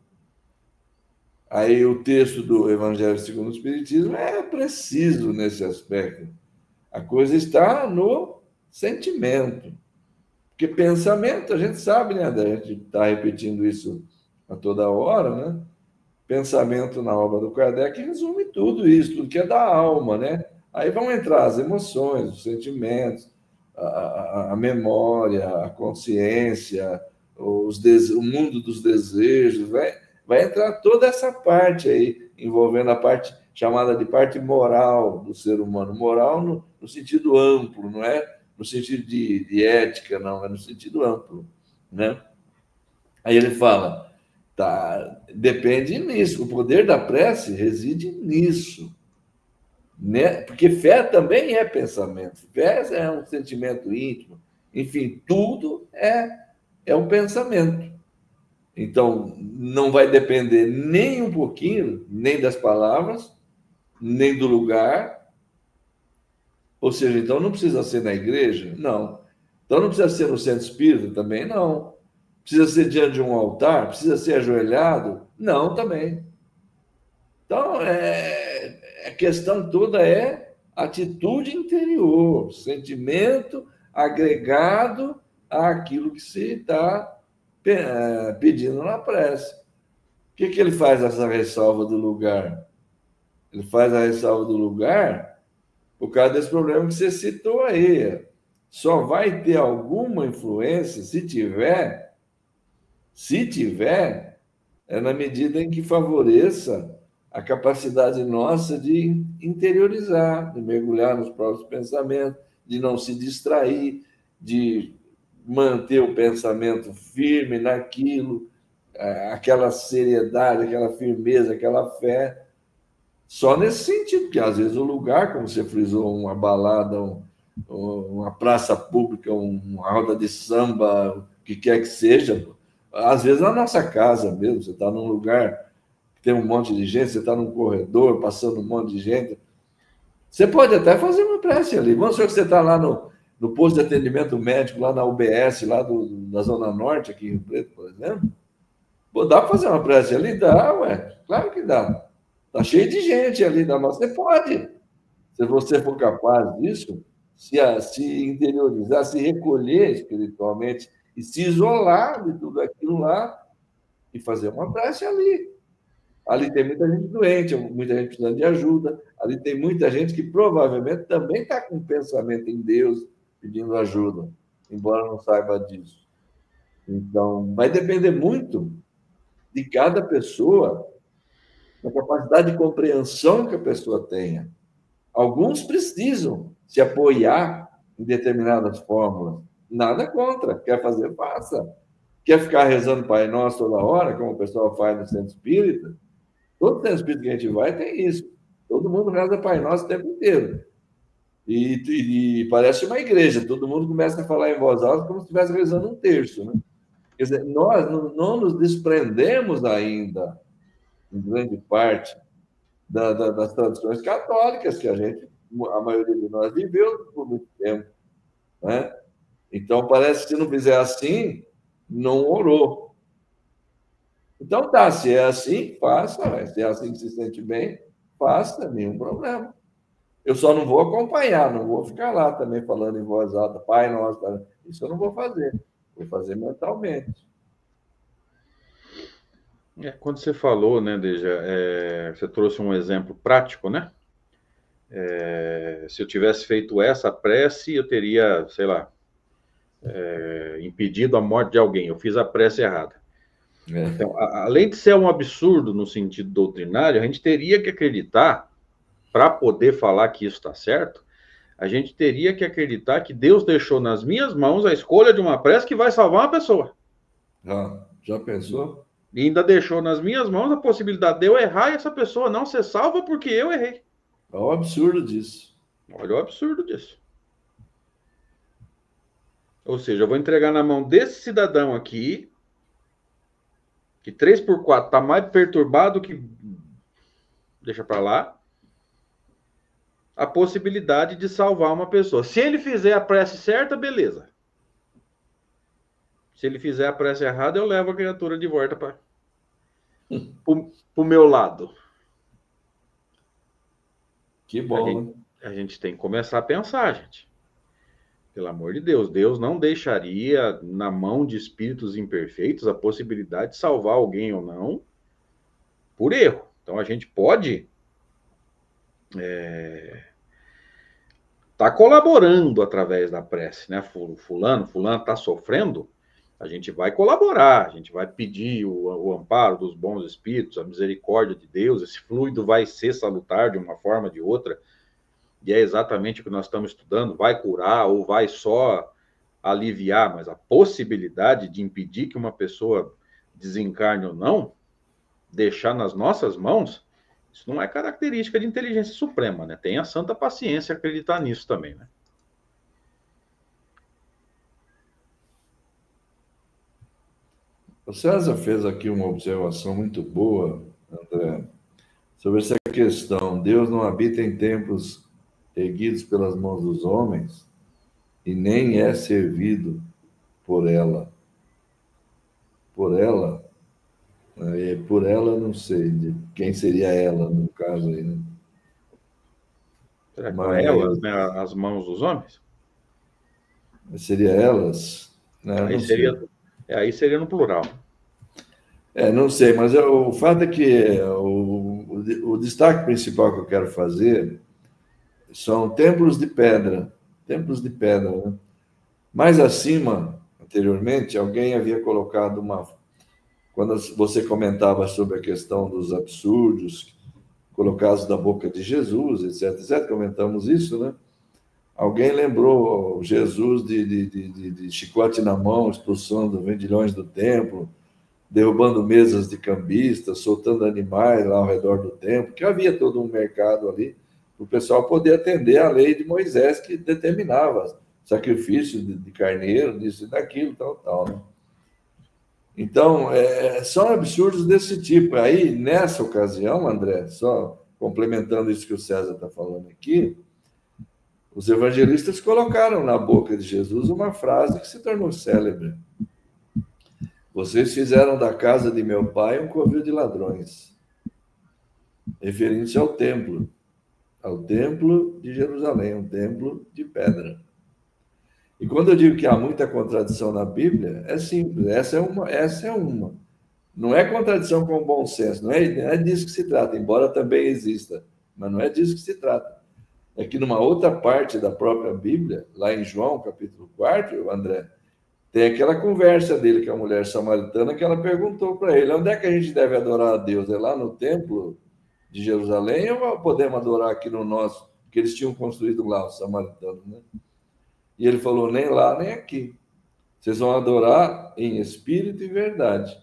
Aí o texto do Evangelho segundo o Espiritismo é preciso nesse aspecto. A coisa está no sentimento. Porque pensamento, a gente sabe, né? A gente está repetindo isso a toda hora, né? Pensamento na obra do Kardec resume tudo isso, tudo que é da alma, né? Aí vão entrar as emoções, os sentimentos, a memória, a consciência, o mundo dos desejos, vai entrar toda essa parte aí, envolvendo a parte chamada de parte moral do ser humano. Moral no sentido amplo, não é no sentido de ética, não, é no sentido amplo, né? Aí ele fala, tá, depende nisso, o poder da prece reside nisso, né? Porque fé também é pensamento, fé é um sentimento íntimo, enfim, tudo é um pensamento. Então, não vai depender nem um pouquinho, nem das palavras, nem do lugar. Ou seja, então não precisa ser na igreja? Não. Então não precisa ser no centro espírita? Também não. Precisa ser diante de um altar? Precisa ser ajoelhado? Não, também. Então, a questão toda é atitude interior, sentimento agregado àquilo que se está pedindo na prece. O que ele faz essa ressalva do lugar? Ele faz a ressalva do lugar por causa desse problema que você citou aí. Só vai ter alguma influência, se tiver, é na medida em que favoreça a capacidade nossa de interiorizar, de mergulhar nos próprios pensamentos, de não se distrair, de manter o pensamento firme naquilo, aquela seriedade, aquela firmeza, aquela fé. Só nesse sentido, porque às vezes o lugar, como você frisou, uma balada, uma praça pública, uma roda de samba, o que quer que seja, às vezes na nossa casa mesmo, você está num lugar que tem um monte de gente, você está num corredor, passando um monte de gente, você pode até fazer uma prece ali. Vamos supor que você está lá no posto de atendimento médico, lá na UBS, lá da Zona Norte, aqui em Rio Preto, por exemplo. Pô, dá para fazer uma prece ali? Dá, ué. Claro que dá. Está cheio de gente ali, mas você pode. Se você for capaz disso, se interiorizar, se recolher espiritualmente e se isolar de tudo aquilo lá e fazer uma prece ali. Ali tem muita gente doente, muita gente precisando de ajuda, ali tem muita gente que provavelmente também está com pensamento em Deus, pedindo ajuda, embora não saiba disso. Então, vai depender muito de cada pessoa, da capacidade de compreensão que a pessoa tenha. Alguns precisam se apoiar em determinadas fórmulas. Nada contra. Quer fazer, faça. Quer ficar rezando Pai Nosso toda hora, como o pessoal faz no centro espírita? Todo centro espírita que a gente vai tem isso. Todo mundo reza Pai Nosso o tempo inteiro. E parece uma igreja. Todo mundo começa a falar em voz alta como se estivesse rezando um terço, né? Quer dizer, nós não nos desprendemos ainda, em grande parte, das tradições católicas que a gente a maioria de nós viveu por muito tempo, né? Então, parece que se não fizer assim, não orou. Então, tá, se é assim, faça, né? Se é assim que se sente bem, faça, nenhum problema. Eu só não vou acompanhar, não vou ficar lá também falando em voz alta, Pai Nosso, isso eu não vou fazer. Vou fazer mentalmente. Quando você falou, né, Deja, você trouxe um exemplo prático, né? Se eu tivesse feito essa prece, eu teria, sei lá, impedido a morte de alguém. Eu fiz a prece errada. Então, além de ser um absurdo no sentido doutrinário, a gente teria que acreditar, para poder falar que isso está certo, a gente teria que acreditar que Deus deixou nas minhas mãos a escolha de uma prece que vai salvar uma pessoa. Já pensou? E ainda deixou nas minhas mãos a possibilidade de eu errar e essa pessoa não ser salva porque eu errei. Olha o absurdo disso. Olha o absurdo disso. Ou seja, eu vou entregar na mão desse cidadão aqui, que 3x4 está mais perturbado que... Deixa para lá. A possibilidade de salvar uma pessoa. Se ele fizer a prece certa, beleza. Se ele fizer a prece errada, eu levo a criatura de volta para o meu lado. Que bom, a gente tem que começar a pensar, gente. Pelo amor de Deus, Deus não deixaria na mão de espíritos imperfeitos a possibilidade de salvar alguém ou não por erro. Então a gente pode tá colaborando através da prece, né? Fulano está sofrendo, a gente vai colaborar, a gente vai pedir o amparo dos bons espíritos, a misericórdia de Deus, esse fluido vai ser salutar de uma forma ou de outra, e é exatamente o que nós estamos estudando, vai curar ou vai só aliviar, mas a possibilidade de impedir que uma pessoa desencarne ou não, deixar nas nossas mãos, isso não é característica de inteligência suprema, né? Tenha santa paciência acreditar nisso também, né? O César fez aqui uma observação muito boa, André, sobre essa questão. Deus não habita em templos erguidos pelas mãos dos homens e nem é servido por ela. Por ela, por ela não sei de quem seria ela no caso aí, né? Será que não é elas, né? As mãos dos homens? Seria elas? Né? Aí seria no plural. Não sei, mas o fato é que o destaque principal que eu quero fazer são templos de pedra, né? Mais acima, anteriormente, alguém havia colocado quando você comentava sobre a questão dos absurdos colocados da boca de Jesus, etc, comentamos isso, né? Alguém lembrou Jesus de chicote na mão, expulsando vendilhões do templo, derrubando mesas de cambistas, soltando animais lá ao redor do templo, que havia todo um mercado ali para o pessoal poder atender à lei de Moisés, que determinava sacrifício de carneiro, disso e daquilo, tal, né? Então, são absurdos desse tipo. Aí, nessa ocasião, André, só complementando isso que o César está falando aqui, os evangelistas colocaram na boca de Jesus uma frase que se tornou célebre. Vocês fizeram da casa de meu pai um covil de ladrões, referindo-se ao templo de Jerusalém, um templo de pedra. E quando eu digo que há muita contradição na Bíblia, é simples, essa é uma. Não é contradição com o bom senso, não é disso que se trata, embora também exista, mas não é disso que se trata. É que numa outra parte da própria Bíblia, lá em João, capítulo 4, André, tem aquela conversa dele com a mulher samaritana que ela perguntou para ele, onde é que a gente deve adorar a Deus? É lá no templo de Jerusalém ou podemos adorar aqui no nosso? Porque eles tinham construído lá, os samaritanos, né? E ele falou, nem lá, nem aqui. Vocês vão adorar em espírito e verdade,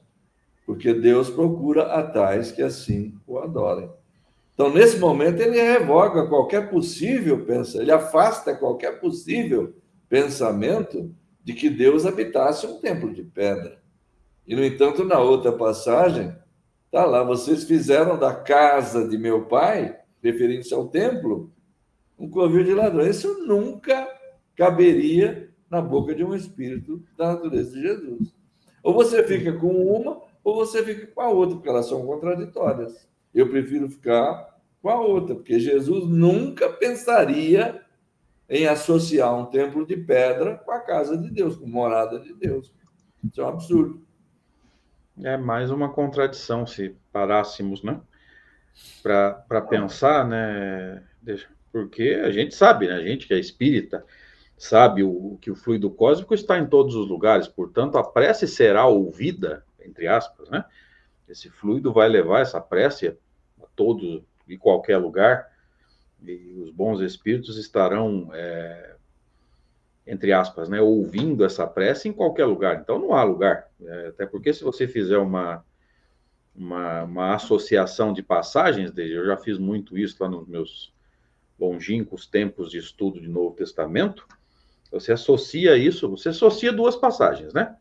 porque Deus procura a tais que assim o adorem. Então, nesse momento, ele revoga qualquer possível pensamento, ele afasta qualquer possível pensamento de que Deus habitasse um templo de pedra. E, no entanto, na outra passagem, está lá, vocês fizeram da casa de meu pai, referindo-se ao templo, um covil de ladrões. Isso nunca caberia na boca de um espírito da natureza de Jesus. Ou você fica com uma, ou você fica com a outra, porque elas são contraditórias. Eu prefiro ficar com a outra, porque Jesus nunca pensaria em associar um templo de pedra com a casa de Deus, com morada de Deus. Isso é um absurdo. É mais uma contradição, se parássemos, né? Para pensar, né? Porque a gente sabe, né? A gente que é espírita sabe que o fluido cósmico está em todos os lugares, portanto, a prece será ouvida, entre aspas, né? Esse fluido vai levar essa prece a todo e qualquer lugar, e os bons espíritos estarão, entre aspas, né, ouvindo essa prece em qualquer lugar. Então não há lugar, até porque se você fizer uma associação de passagens, eu já fiz muito isso lá nos meus longínquos tempos de estudo de Novo Testamento, você associa duas passagens, né?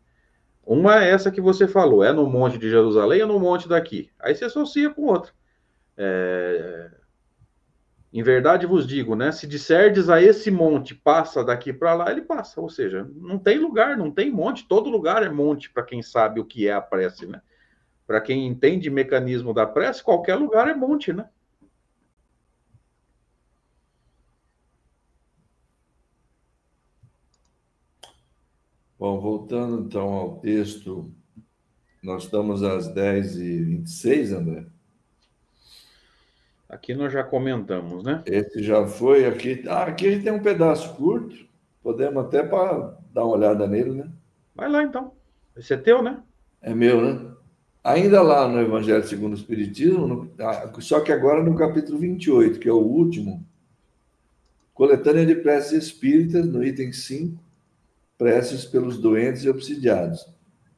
Uma é essa que você falou, é no Monte de Jerusalém ou no Monte daqui. Aí você associa com outra. Em verdade vos digo, né? Se disserdes a esse monte, passa daqui para lá, ele passa. Ou seja, não tem lugar, não tem monte. Todo lugar é monte para quem sabe o que é a prece, né? Para quem entende o mecanismo da prece, qualquer lugar é monte, né? Bom, voltando então ao texto, nós estamos às 10h26, André. Aqui nós já comentamos, né? Esse já foi aqui. Aqui a gente tem um pedaço curto, podemos até para dar uma olhada nele, né? Vai lá então. Esse é teu, né? É meu, né? Ainda lá no Evangelho segundo o Espiritismo, só que agora no capítulo 28, que é o último, coletânea de preces espíritas, no item 5, preces pelos doentes e obsidiados.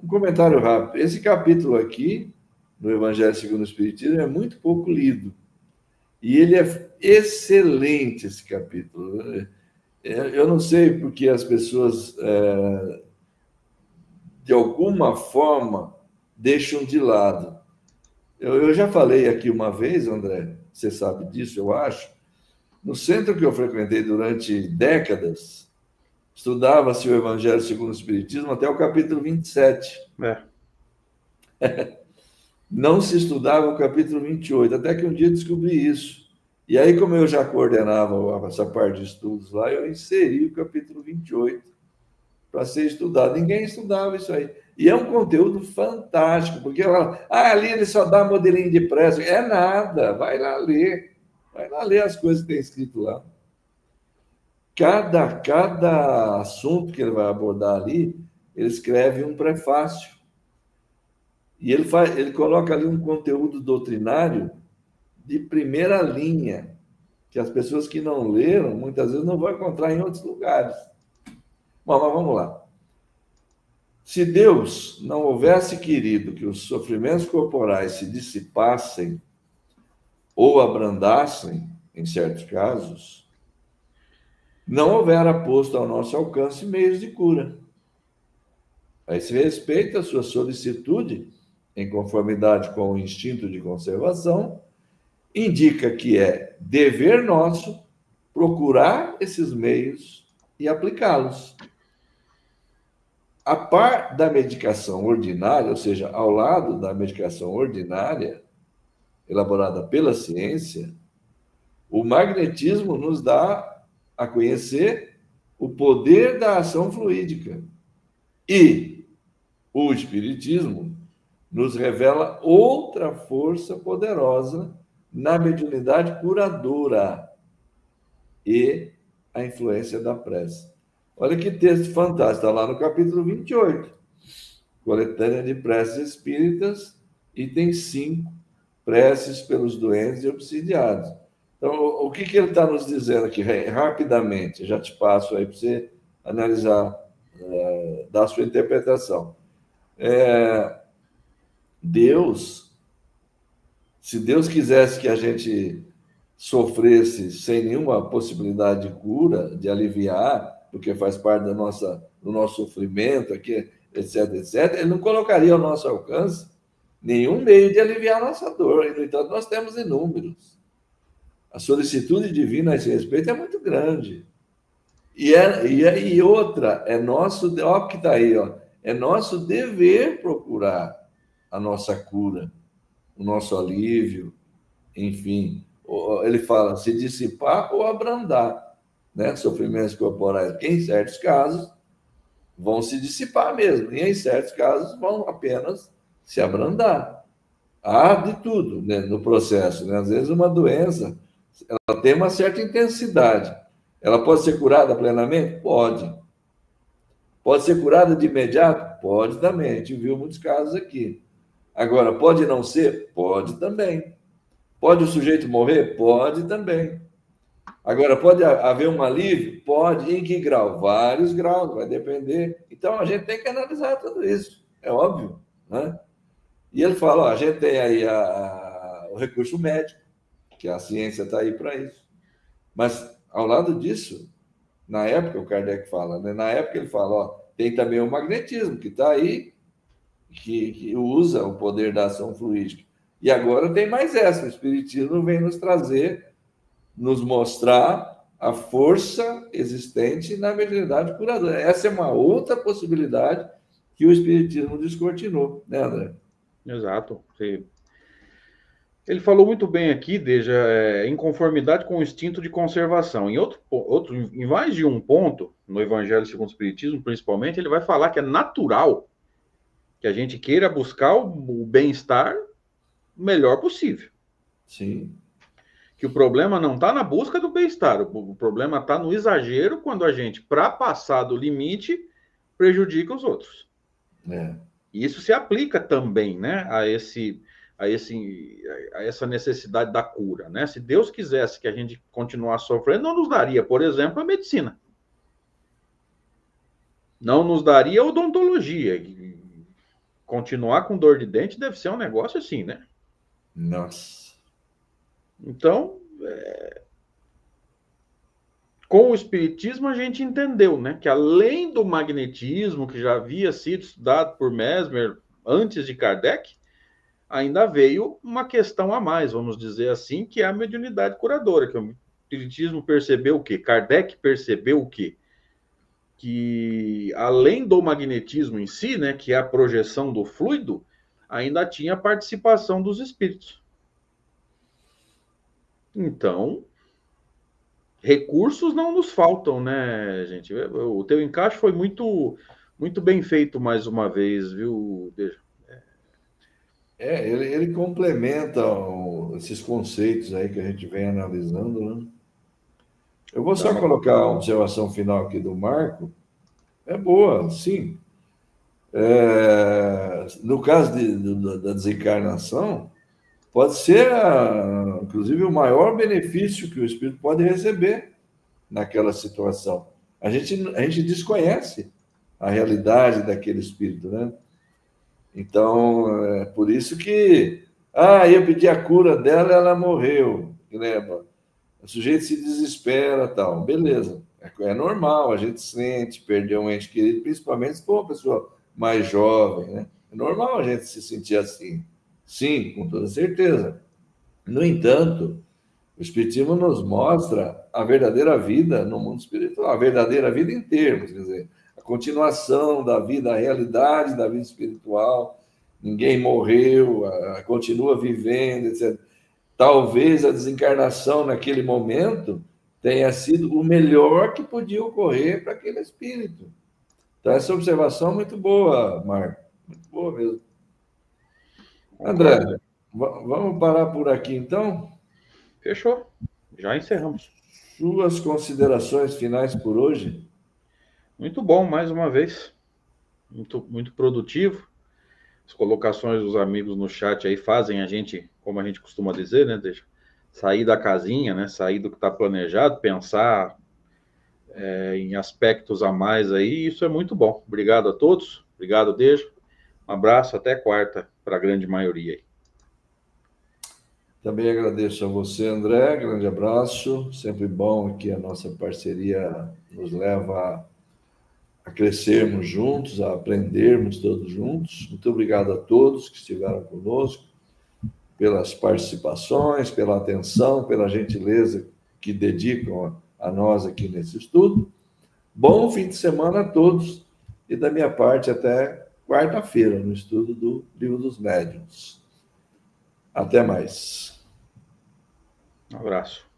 Um comentário rápido. Esse capítulo aqui, no Evangelho segundo o Espiritismo, é muito pouco lido. E ele é excelente, esse capítulo. Eu não sei porque as pessoas, de alguma forma, deixam de lado. Eu já falei aqui uma vez, André, você sabe disso, eu acho. No centro que eu frequentei durante décadas, estudava-se o Evangelho segundo o Espiritismo até o capítulo 27. Não se estudava o capítulo 28, até que um dia descobri isso. E aí, como eu já coordenava essa parte de estudos lá, eu inseri o capítulo 28 para ser estudado. Ninguém estudava isso aí. E é um conteúdo fantástico, porque ali ele só dá modelinho de prece. É nada, vai lá ler. Vai lá ler as coisas que tem escrito lá. Cada assunto que ele vai abordar ali, ele escreve um prefácio. E ele coloca ali um conteúdo doutrinário de primeira linha, que as pessoas que não leram, muitas vezes não vão encontrar em outros lugares. Bom, mas vamos lá. Se Deus não houvesse querido que os sofrimentos corporais se dissipassem ou abrandassem, em certos casos, não houvera posto ao nosso alcance meios de cura. A esse respeito, a sua solicitude, em conformidade com o instinto de conservação, indica que é dever nosso procurar esses meios e aplicá-los. A par da medicação ordinária, ou seja, ao lado da medicação ordinária, elaborada pela ciência, o magnetismo nos dá a conhecer o poder da ação fluídica. E o espiritismo nos revela outra força poderosa na mediunidade curadora e a influência da prece. Olha que texto fantástico, está lá no capítulo 28, coletânea de preces espíritas, item 5, preces pelos doentes e obsidiados. Então, o que ele está nos dizendo aqui, rapidamente, já te passo aí para você analisar, dar a sua interpretação. Deus, se Deus quisesse que a gente sofresse sem nenhuma possibilidade de cura, de aliviar, porque faz parte do nosso sofrimento aqui, etc., etc., ele não colocaria ao nosso alcance nenhum meio de aliviar a nossa dor. E, no entanto, nós temos inúmeros. A solicitude divina a esse respeito é muito grande. E outra, é nosso, ó, que está aí, ó, é nosso dever procurar a nossa cura, o nosso alívio, enfim. Ele fala se dissipar ou abrandar, né? Sofrimentos corporais, que em certos casos vão se dissipar mesmo, e em certos casos vão apenas se abrandar. Há de tudo, né, no processo, né? Às vezes uma doença, ela tem uma certa intensidade. Ela pode ser curada plenamente? Pode. Pode ser curada de imediato? Pode também. A gente viu muitos casos aqui. Agora, pode não ser? Pode também. Pode o sujeito morrer? Pode também. Agora, pode haver um alívio? Pode. Em que grau? Vários graus, vai depender. Então, a gente tem que analisar tudo isso, é óbvio, né? E ele fala, ó, a gente tem aí o recurso médico, que a ciência está aí para isso. Mas, ao lado disso, na época, o Kardec fala, né? Na época ele fala, ó, tem também o magnetismo, que está aí, que usa o poder da ação fluídica. E agora tem mais essa, o Espiritismo vem nos trazer, nos mostrar a força existente na mediunidade curadora. Essa é uma outra possibilidade que o Espiritismo descortinou, né, André? Exato. Ele falou muito bem aqui, Deja, em conformidade com o instinto de conservação. Em mais de um ponto, no Evangelho segundo o Espiritismo, principalmente, ele vai falar que é natural que a gente queira buscar o bem-estar o melhor possível. Sim. Que o problema não está na busca do bem-estar, o problema está no exagero, quando a gente, para passar do limite, prejudica os outros. É. E isso se aplica também, né, a essa necessidade da cura, né? Se Deus quisesse que a gente continuasse sofrendo, não nos daria, por exemplo, a medicina. Não nos daria a odontologia. Continuar com dor de dente deve ser um negócio assim, né? Nossa. Então, com o Espiritismo a gente entendeu, né, que além do magnetismo, que já havia sido estudado por Mesmer antes de Kardec, ainda veio uma questão a mais, vamos dizer assim, que é a mediunidade curadora, que o Espiritismo percebeu o quê? Kardec percebeu o quê? Que além do magnetismo em si, né, que é a projeção do fluido, ainda tinha a participação dos espíritos. Então, recursos não nos faltam, né, gente? O teu encaixe foi muito, muito bem feito mais uma vez, viu, Deja? Ele complementa esses conceitos aí que a gente vem analisando, né? Eu vou só colocar a observação final aqui do Marco. É boa, sim. No caso da desencarnação, pode ser, inclusive, o maior benefício que o espírito pode receber naquela situação. A gente desconhece a realidade daquele espírito, né? Então, é por isso que, eu pedi a cura dela, ela morreu, lembra? O sujeito se desespera, tal. Beleza, é normal, a gente sente, perder um ente querido, principalmente se for uma pessoa mais jovem, né? É normal a gente se sentir assim. Sim, com toda certeza. No entanto, o Espiritismo nos mostra a verdadeira vida no mundo espiritual, a verdadeira vida em termos, quer dizer, a continuação da vida, a realidade da vida espiritual. Ninguém morreu, continua vivendo, etc. Talvez a desencarnação naquele momento tenha sido o melhor que podia ocorrer para aquele espírito. Então, essa observação é muito boa, Marco. Muito boa mesmo. André, vamos parar por aqui, então? Fechou. Já encerramos. Suas considerações finais por hoje? Muito bom, mais uma vez. Muito, muito produtivo. As colocações dos amigos no chat aí fazem a gente, como a gente costuma dizer, né, Deixa, sair da casinha, né, sair do que está planejado, pensar em aspectos a mais aí, isso é muito bom. Obrigado a todos, obrigado, Deixa. Um abraço, até quarta, para a grande maioria aí. Também agradeço a você, André, grande abraço. Sempre bom que a nossa parceria nos leva a crescermos juntos, a aprendermos todos juntos. Muito obrigado a todos que estiveram conosco. pelas participações, pela atenção, pela gentileza que dedicam a nós aqui nesse estudo. Bom fim de semana a todos e da minha parte até quarta-feira no estudo do Livro dos Médiuns. Até mais. Um abraço.